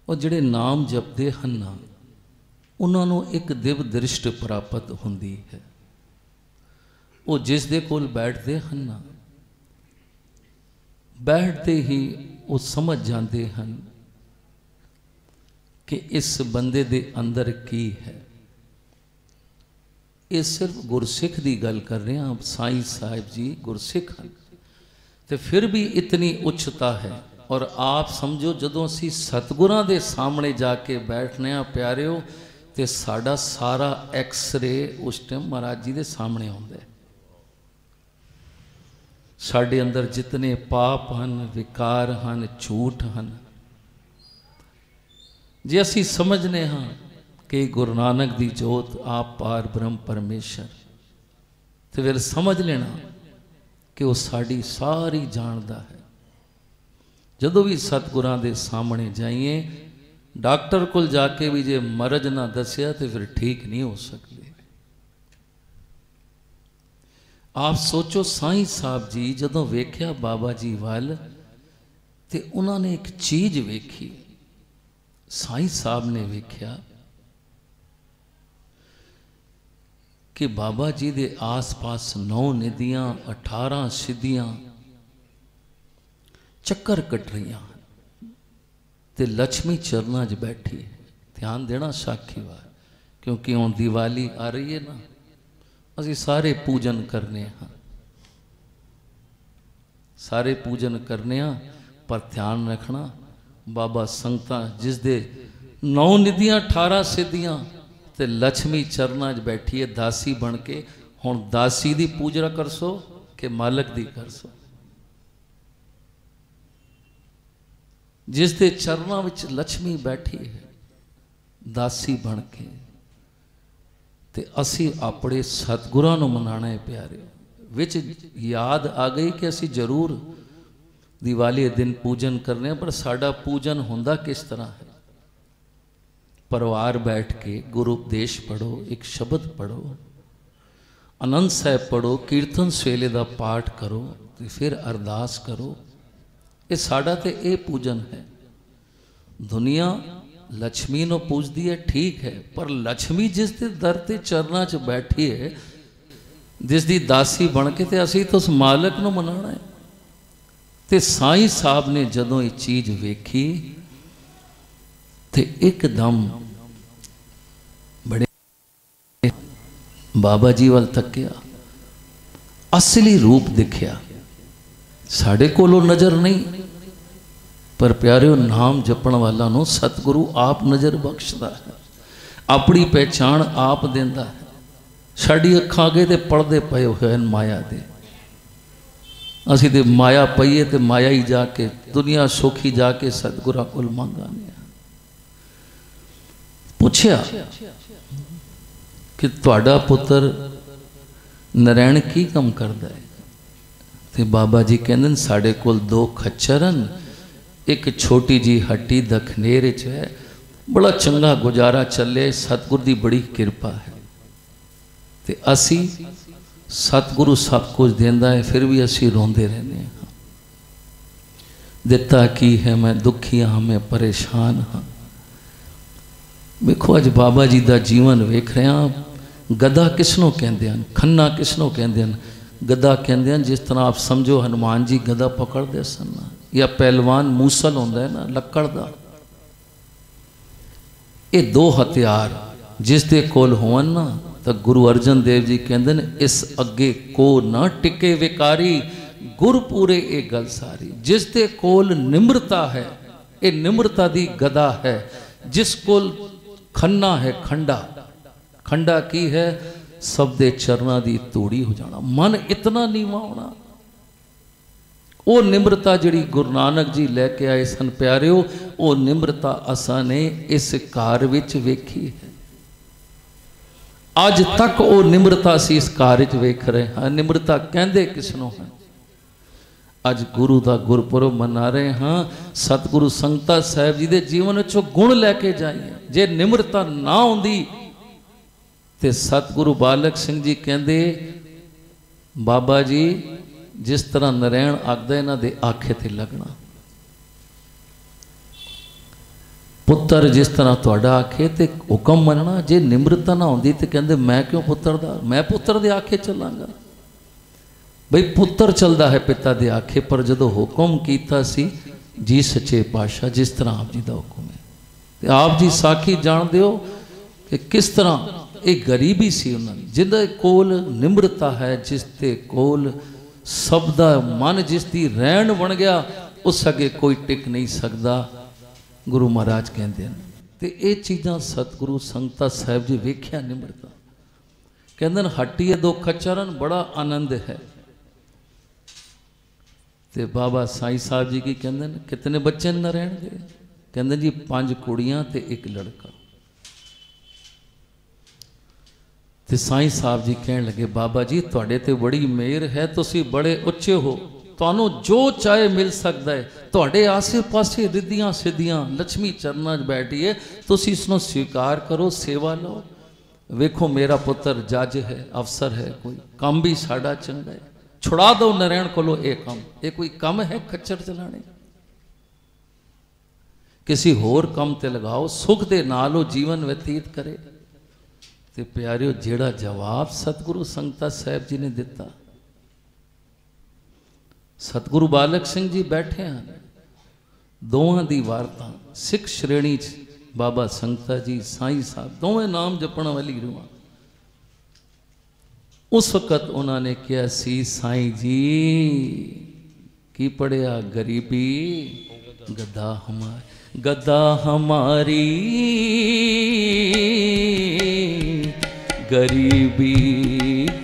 और जिहड़े नाम जपदे हन ना, उन्हां नूं एक दिव दृष्ट प्राप्त हुंदी है। वो जिस दे कोल बैठदे हन ना, बैठते ही वो समझ जाते हैं कि इस बंदे दे अंदर की है। ये सिर्फ गुरसिख की गल कर रहे हैं। आप साईं साहिब जी गुरसिख हैं, तो फिर भी इतनी उच्चता है। और आप समझो, जदों असी सतगुरां दे सामने जाके बैठने आ प्यारिओ, तो साडा सारा एक्सरे उस टाइम महाराज जी दे सामने आउंदा है। साडे अंदर जितने पाप हन, विकार हन, झूठ हन, जे असी समझने हाँ कि गुरु नानक दी जोत आप पार ब्रह्म परमेश्वर, तो फिर समझ लेना कि वो साड़ी सारी जानता है। जदों भी सतगुरां दे सामने जाइए, डॉक्टर कोल जाके भी जे मरज ना दसिया तो फिर ठीक नहीं हो सकते। आप सोचो, साईं साहब जी जदों वेख्या बाबा जी वाल, ते उन्होंने एक चीज़ वेखी। साईं साहब ने वेख्या कि बाबा जी दे आस पास 9 निधियां, 18 सिद्धियां चक्कर कट रही हैं, ते लक्ष्मी चरना च बैठी। ध्यान देना साखी वार, क्योंकि हुण दिवाली आ रही है ना, असी सारे पूजन करने हाँ, सारे पूजन करने हाँ, पर ध्यान रखना बाबा संगतां जिस दे 9 निधियां 18 सिद्धियां ते लक्ष्मी चरना च बैठी है दासी बन के। हुण दासी दी पूजा कर सो कि मालक दी कर सो। जिस दे चरना विच लक्ष्मी बैठी है दासी बन के, ते असी अपने सतगुरां नूं मनाना है प्यारे। विच याद आ गई कि असी जरूर दिवाली दिन पूजन करने, पर साडा पूजन हुंदा किस तरह है? परिवार बैठ के गुरु उपदेश पढ़ो, एक शब्द पढ़ो, आनंद साहब पढ़ो, कीर्तन सवेले का पाठ करो, तो फिर अरदास करो। ये साड़ा तो ये पूजन है। दुनिया लक्ष्मी नो पूजती है, ठीक है, पर लक्ष्मी जिस दे दर ते चरना च बैठी है, जिस दी दासी बन के, ते असी तो उस मालक नो मनाना है। ते साईं साहब ने जदों ये चीज़ वेखी ते एकदम बड़े बाबा जी वाल तकिया, असली रूप दिखया। साढ़े कोलों नज़र नहीं, पर प्यारियों नाम जपण वाला नो सतगुरु आप नज़र बख्शदा है, अपनी पहचान आप देंदा है। साड़ी अखां अगे ते पड़दे पए हुए माया दे, असी ते माया पईए ते माया ही जाके दुनिया सौखी जाके सतगुरा कोल मंगाने। पूछया कि तुहाडा पुत्र नारायण की कम करदा है? ते बाबा जी कहंदे साडे कोल 2 खच्चर हन, एक छोटी जी हट्टी दखनेर च है, बड़ा चंगा गुजारा चले, सतगुर दी बड़ी कृपा है। ते असी सतगुरु सब कुछ देंदा है, फिर भी असी रोंदे रहने हाँ। दिता की है, मैं दुखी हाँ, मैं परेशान हाँ। देखो अज बाबा जी का जीवन वेख रहे हैं। गदा किसनों कहते हैं, खन्ना किसनों कहते हैं? गदा कहते हैं जिस तरह आप समझो हनुमान जी गदा पकड़ते सन, या पहलवान मूसल होंदा है ना लकड़ का। ये 2 हथियार जिस दे कोल होवन ना, तो गुरु अर्जन देव जी कहते हैं इस अगे को ना टिके विकारी, गुरपुरे ये गल सारी। जिस दे कोल निम्रता है, ये निम्रता दी गदा है। जिस कोल खन्ना है, खंडा, खंडा की है, सब दे चरना दी तूड़ी हो जाना, मन इतना नीवा होना। वो निम्रता जिहड़ी गुरु नानक जी लैके आए सन प्यारिओ, वो निम्रता असां ने इस कार विच वेखी है। अज तक वो निम्रता सी इस कार च वेख रहे हाँ। निम्रता कहंदे किसनों है? अज गुरु का गुरपुरब मना रहे हाँ। सतगुरु संगता साहब जी के जीवन चो गुण लैके जाइए। जे निम्रता ना होंदी ते सतगुरु बालक सिंह जी कहंदे बाबा जी जिस तरह नारायण आखदा इन्हां दे आखे ते लगना, पुत्र जिस तरह तुहाडा आखे ते हुक्म मनना। जे निम्रता ना होंदी ते कहंदे मैं क्यों पुत्र दा, मैं पुत्र दे आखे चलांगा। बई पुत्र चलता है पिता दे आखे, पर जदों हुक्म कीता सी जी सच्चे पातशाह जिस तरह आप जी का हुक्म है, ते आप जी साखी जानते हो कि किस तरह एक गरीबी सी उन्होंने, जिहदे कोल निम्रता है, जिस दे कोल सब दा मन जिस दी रैन बन गया, उस अगे कोई टिक नहीं सकता। गुरु महाराज कहते हैं तो ये चीज़ां सतगुरु संगता साहब जी वेख्या निम्रता। कहते हट्टी 2 खच्चरन, बड़ा आनंद है। ते बाबा साईं साहब जी की कहते हैं कितने बच्चे नारायण के? कहते जी 5 कुड़ियां ते 1 लड़का। ते साईं साहब जी कहन लगे बाबा जी तुहाडे ते बड़ी मेहर है, तुसी बड़े उच्चे हो, तुहानू जो चाहे मिल सकता है। तुहाडे आसे पासे रिद्धियां सिद्धियां लक्ष्मी चरना बैठी है, तुसी इसनों स्वीकार करो, सेवा लो। वेखो मेरा पुत्र जज है, अफसर है, कोई काम भी साड़ा चंगा है, छुड़ा दो नारायण कोलो ये काम। ये कोई कम है खच्चर चलाने? किसी होर काम ते लगाओ, सुख दे नालो जीवन व्यतीत करे। ते प्यारियो जेड़ा जवाब सतगुरु संगता साहब जी ने दिता, सतगुरु बालक सिंह जी बैठे हैं, दोवां दी वारता सिख श्रेणी च बाबा संगता जी साईं साहब दोवें नाम जपण वाली रूहां। उस वक़्त उन्होंने कहा सी साईं जी की पढ़िया गरीबी गदा हमारी, गदा हमारी गरीबी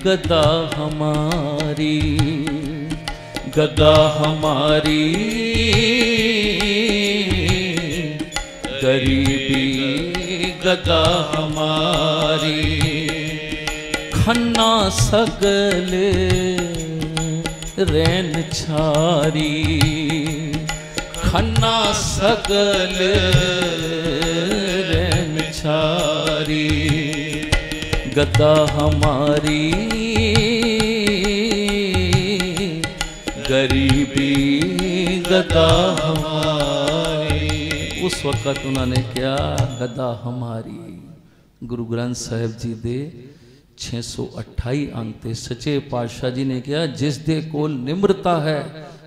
गदा हमारी, गदा हमारी गरीबी गदा हमारी। खन्ना सगल रैन छारी, खन्ना सगल रैन छारी, गदा हमारी गरीबी गदा हमारी। उस वक़्त उन्होंने क्या गदा हमारी। गुरु ग्रंथ साहिब जी दे 628 अंक ते सच्चे पातशाह जी ने कहा जिस दे कोल निम्रता है,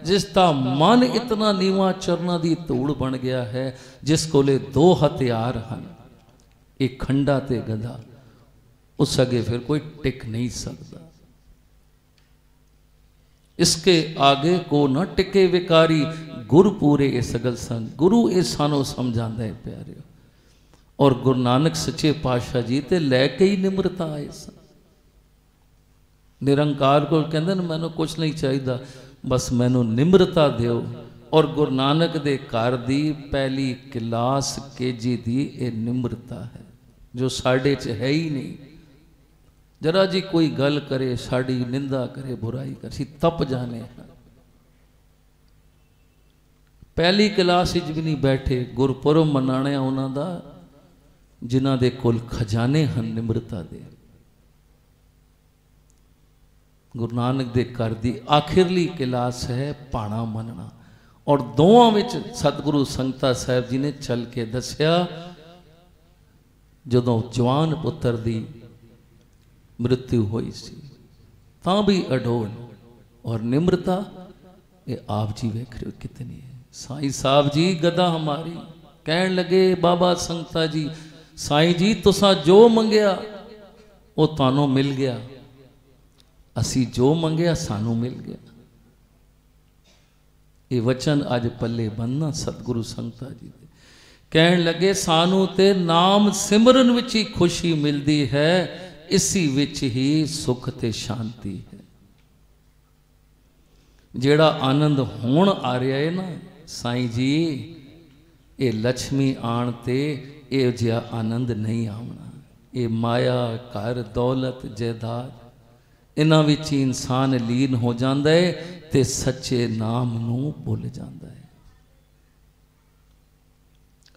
जिसका मन इतना नीवा चरना दी धूड़ बन गया है, जिस कोले दो हथियार हैं, एक खंडा ते गदा, उस अगे फिर कोई टिक नहीं सकता। इसके आगे को न टिके विकारी, गुरु पूरे ए सगल संग। गुरु ये सानू समझाता है प्यारे। और गुरु नानक सच्चे पातशाह जी ते लैके ही निम्रता आए सन। निरंकार को कहते हैं मैनू कुछ नहीं चाहिए, बस मैनू निम्रता दिओ। और गुरु नानक दे घर दी पहली क्लास केजी दी ये निम्रता है, जो साढ़े च है ही नहीं। जरा जी कोई गल करे, साड़ी निंदा करे, बुराई करे, सी तप जाने हैं। पहली क्लास भी नहीं बैठे। गुरपुरब मनाने उन्हों का जिन्हों के कोल खजाने हैं निम्रता दे। गुरु नानक दे घर दी आखिरली क्लास है पाणा मनना। और दोवां विच सतगुरु संगता साहब जी ने चल के दसिया, जदों जवान पुत्र दी मृत्यु हुई सी तां भी अडोल और निम्रता ये आप जी वेख रहे हो कितनी है। साईं साहब जी गदा हमारी कहन लगे, बाबा संगता जी साईं जी तुसा जो मंगया वो तानों मिल गया, असी जो मंगया सानू मिल गया। ये वचन अज पल्ले बनना सतगुरु संगता जी दे। कहन लगे सानू ते नाम सिमरन विच ही खुशी मिलती है, इसी विच ही सुख ते शांति है। जेड़ा आनंद होण आ रहा है ना साईं जी, ये लक्ष्मी आण ते ये जिहा आनंद नहीं आना। ये माया घर दौलत जायदाद इन्हां विच ही इंसान लीन हो जाता है ते सच्चे नाम नूं भुल जाता है।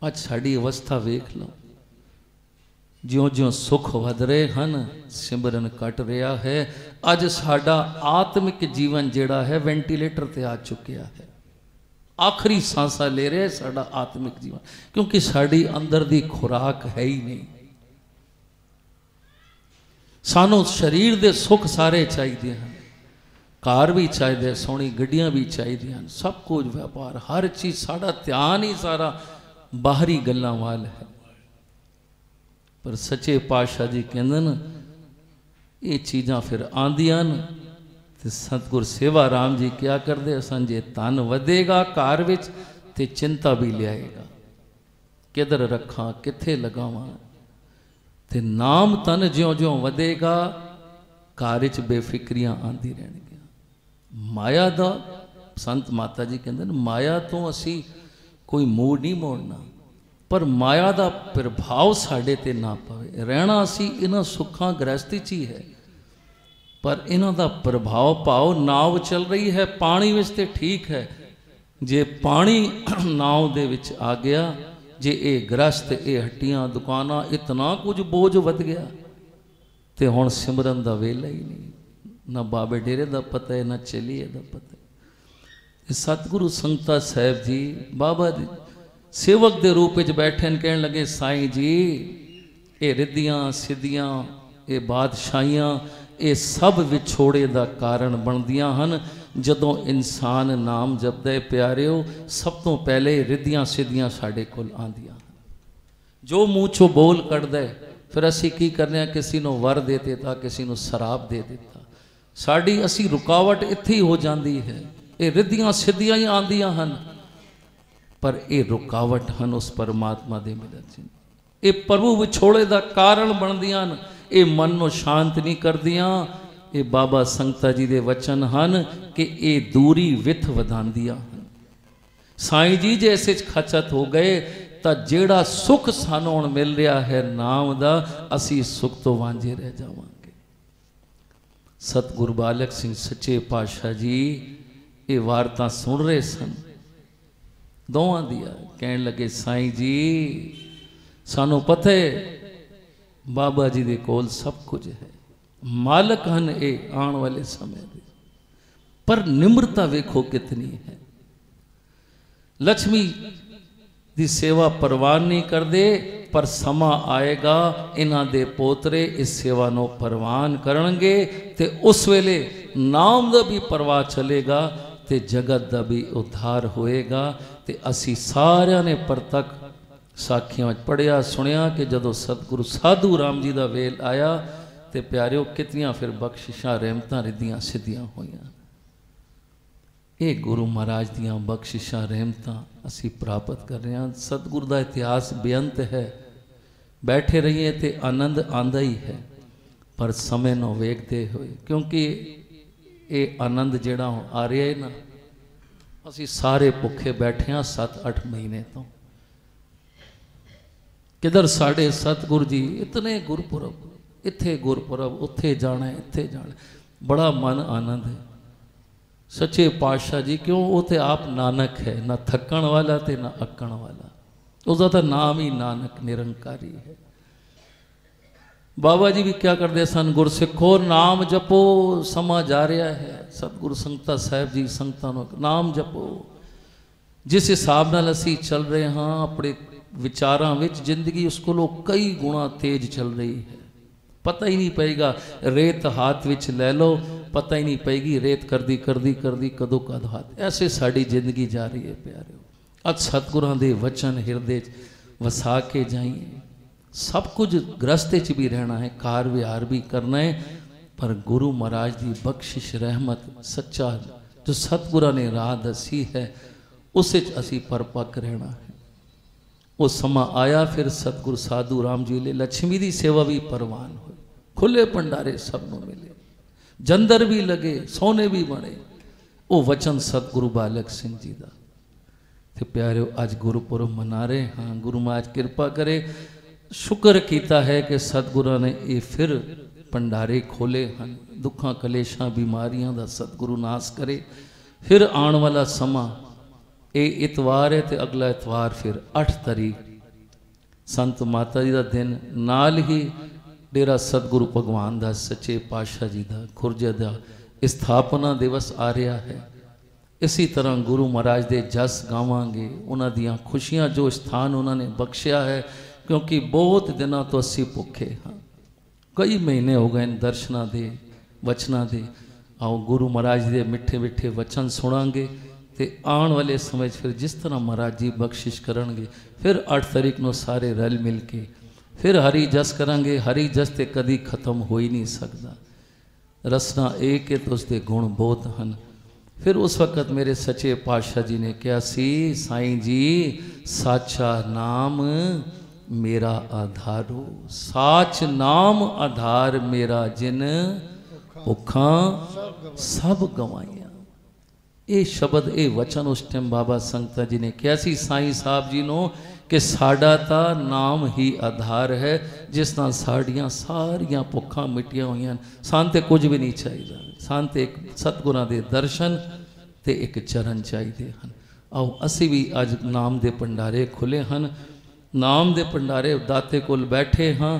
अज साड़ी अवस्था वेख लो, ज्यों ज्यों सुख वध रहे हैं सिमरन कट रहा है। अज साडा आत्मिक जीवन जिहड़ा है वेंटीलेटर ते आ चुकिया है, आखिरी सांसा ले रहे साडा आत्मिक जीवन, क्योंकि साड़ी अंदर दी खुराक है ही नहीं। सानू शरीर दे सुख सारे चाहिए हैं, कार भी चाहिए, सोहनी गड्डियां भी चाहिए, सब कुछ व्यापार हर चीज़, साडा ध्यान ही सारा बाहरी गल्लां वाल है। पर सच्चे पातशाह जी कहते न ये चीज़ां फिर आंदियां न ते सतगुर सेवा राम जी क्या करते, असन जे तन वधेगा घर विच ते चिंता भी लियाएगा, किधर रखा किथे लगावां। ते नाम तन ज्यों ज्यों वधेगा घर विच बेफिक्रियां आंदी रहणगियां। माया दा संत माता जी कहते न माया तो असी कोई मूड नहीं मोड़ना, पर माया का प्रभाव साढ़े ते ना पवे। रहना असी इन्हां सुखां गृहस्थी च ही है, पर इन्हां दा प्रभाव पाओ। नाव चल रही है पानी विच ते ठीक है, जे पानी नाव दे विच आ गया, जे ये गृहस्थ ये हट्टियां दुकानां इतना कुछ बोझ वध गया ते हुण सिमरन दा वेला ही नहीं, ना बाबे डेरे दा पता है ना चलीए दा पता है। सतगुरु संगता साहब जी बाबा जी सेवक के रूप में बैठे न, कहन लगे साईं जी ये रिद्धियां सिद्धियां ये बादशाहियां ये सब विछोड़े का कारण बनदियां हन। जदों इंसान नाम जपदा है प्यारिओ, सब तो पहले रिद्धियां सिद्धियां साढ़े कोल आंदियां, जो मूँह चो बोल कढ़दा है। फिर असी की करने, किसी को वर दे देता, किसी को शराब दे देता, साड़ी असी रुकावट इत्थे ही हो जाती है। ये रिद्धियां सिद्धियां ही आंदियां हन, पर ये रुकावट हैं उस परमात्मा दे मिलन च। ये प्रभु विछोड़े का कारण बनदियां न, ये मन को शांत नहीं करदियां। ये बाबा संगता जी दे वचन हैं कि ये दूरी विथ वधांदियां हन। साईं जी जे इस खचत हो गए तो जेड़ा सुख सानू हुण मिल रहा है नाम दा, असी सुख तो वांझे रह जावांगे। सतगुरु बालक सिंह सच्चे पातशाह जी ये वारता सुन रहे सन, दोवां दिया। कहन लगे साईं जी सानू पता है बाबा जी दे कोल सब कुछ है, मालक हन ये आने वाले समय दे। पर निम्रता वेखो कितनी है। लक्ष्मी दी सेवा परवान नहीं कर दे, पर समा आएगा इन्हां दे पोतरे इस सेवा नूं परवान करनगे ते उस वेले नाम दा भी परवाह चलेगा ते जगत दा भी उद्धार होएगा। ते असी सारिਆਂ ने परतक साखियां पढ़िया सुनिया कि जदों सतगुरु साधु राम जी दा वेल आया ते प्यारिओ कितनियां फिर बख्शिशां रहमतां रिद्धियां सिद्धियां होईयां। ये गुरु महाराज दियां बख्शिशां रहमतां असी प्राप्त कर रहे हैं। सतगुरु का इतिहास बेअंत है, बैठे रहिए तो आनंद आंदा ही है, पर समय नूं वेखदे होए, क्योंकि ये आनंद जिहड़ा आ रहा है ना, असी सारे भुखे बैठे हाँ 7-8 महीने तो। किधर साढ़े सतगुरु जी इतने गुरपुरब, इत्थे गुरपुरब, उत्थे जाना इत्थे जाना, बड़ा मन आनंद है। सच्चे पातशाह जी क्यों, वो तो आप नानक है, ना थकन वाला तो ना अकण वाला, उसका तो नाम ही नानक निरंकारी है। बाबा जी भी क्या करते सन, गुरसिखो नाम जपो, समा जा रहा है। सतगुरु संगता साहब जी संगतां नूं नाम जपो। जिस हिसाब नाल असीं चल रहे हाँ अपने विचारां विच, जिंदगी उस कोलों कई गुणा तेज चल रही है। पता ही नहीं पेगा, रेत हाथ विच लै लो, पता ही नहीं पेगी रेत करदी करदी करदी कदों कद हाथ। ऐसे साड़ी जिंदगी जा रही है प्यारे। अज सतगुरां दे वचन हिरदे वसा के जाइए। सब कुछ गृहस्थे च भी रहना है, कार विहार भी करना है, पर गुरु महाराज की बख्शिश रहमत सच्चा जो सतगुरां ने राह दसी है उस असी परपक रहना है। वो समा आया फिर सतगुरु साधु राम जी ले लक्ष्मी की सेवा भी परवान हुई, खुले भंडारे सबनों मिले, जंदर भी लगे, सोने भी बने। वो वचन सतगुरु बालक सिंह जी का। तो प्यारे अज गुरुपुरब मना रहे हाँ, गुरु महाराज कृपा करे। शुक्र किया है कि सतगुरु ने ये फिर भंडारे खोले हैं। दुखा कलेशा बीमारियां का सतगुरु नाश करे। फिर आने वाला समा ये इतवार है तो अगला इतवार फिर 8 तारीख संत माता जी का दिन, नाल ही डेरा सतगुरु भगवान दास सच्चे पातशाह जी का खुरजे का स्थापना दिवस आ रहा है। इसी तरह गुरु महाराज के जस गावांगे, उन्हां दियां खुशियां जो स्थान उन्होंने बख्शिया है, क्योंकि बहुत दिनों तो असी भुखे हाँ, कई महीने हो गए दर्शना दे वचना दे। आओ गुरु महाराज के मिठे मिठे वचन सुनांगे तो आने वाले समय फिर जिस तरह महाराज जी बख्शिश करेंगे, फिर 8 तारीख को सारे रल मिल के फिर हरी जस करांगे। हरी जस तो कभी खत्म हो ही नहीं सकता, रसना एक है तो उसके गुण बहुत हैं। फिर उस वक़्त मेरे सच्चे पातशाह जी ने कहा सी, साईं जी साचा नाम मेरा आधारो, साच नाम आधार मेरा, जिन भुखा सब गवाइया। ये शब्द ये वचन उस टाइम बाबा संगता जी ने कहा सी साईं साहब जी नो कि साडा ता नाम ही आधार है, जिस नाल साड़ियाँ सारियां भुखा मिटिया हुई। सान ते कुछ भी नहीं चाहिए, सान ते एक सतगुरां दे दर्शन ते एक चरण चाहिए हैं। आओ असी भी अज नाम दे भंडारे खुले हैं, नाम दे भंडारे दाते कोल बैठे हाँ।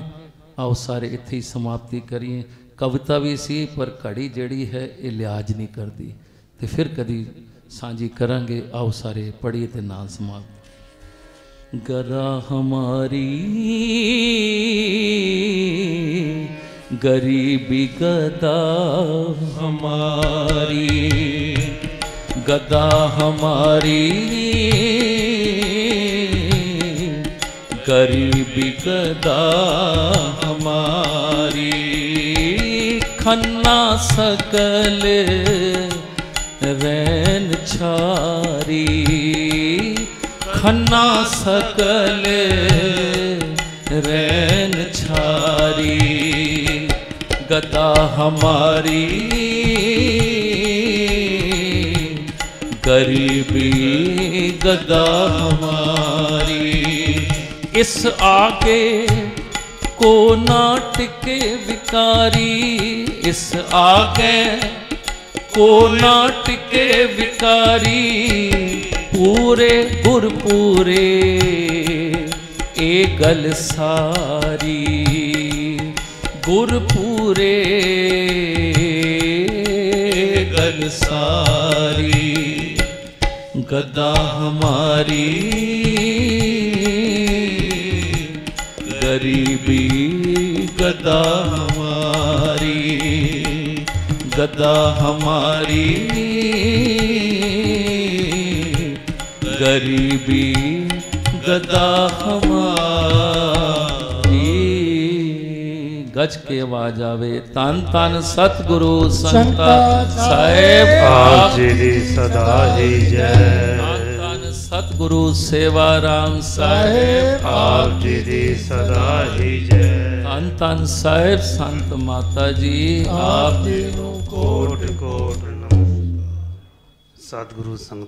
आओ सारे इत्थे ही समाप्ति करिए। कविता भी सी पर घड़ी जड़ी है ये लिहाज नहीं करती, तो फिर कभी सांझी करांगे। आओ सारे पढ़िए ते नाल समाप्त। गरा हमारी गरीबी गदा हमारी, गदा हमारी गरीबी गदा हमारी, खन्ना सकल रैन छारी, खन्ना सकल रैन छारी, गदा हमारी गरीबी गदा हमारी। इस आगे को ना टिके विकारी, इस आगे को ना टिके विकारी, पूरे गुर पूरे ए गल सारी, गुर पूरे गल सारी, गदा हमारी गरीबी, गदा हमारी, गदा हमारी गरीबी, गदा हमारी। गज के आवाज आवे तन तन सतगुरु संता साहेब आप जी दी सदा ही जय। सतगुरु सेवाराम साहेब आप जी दी सदा ही जय। धन धन साहेब संत माता जी आप जी कोट कोट नमस्कार। सतगुरु संगत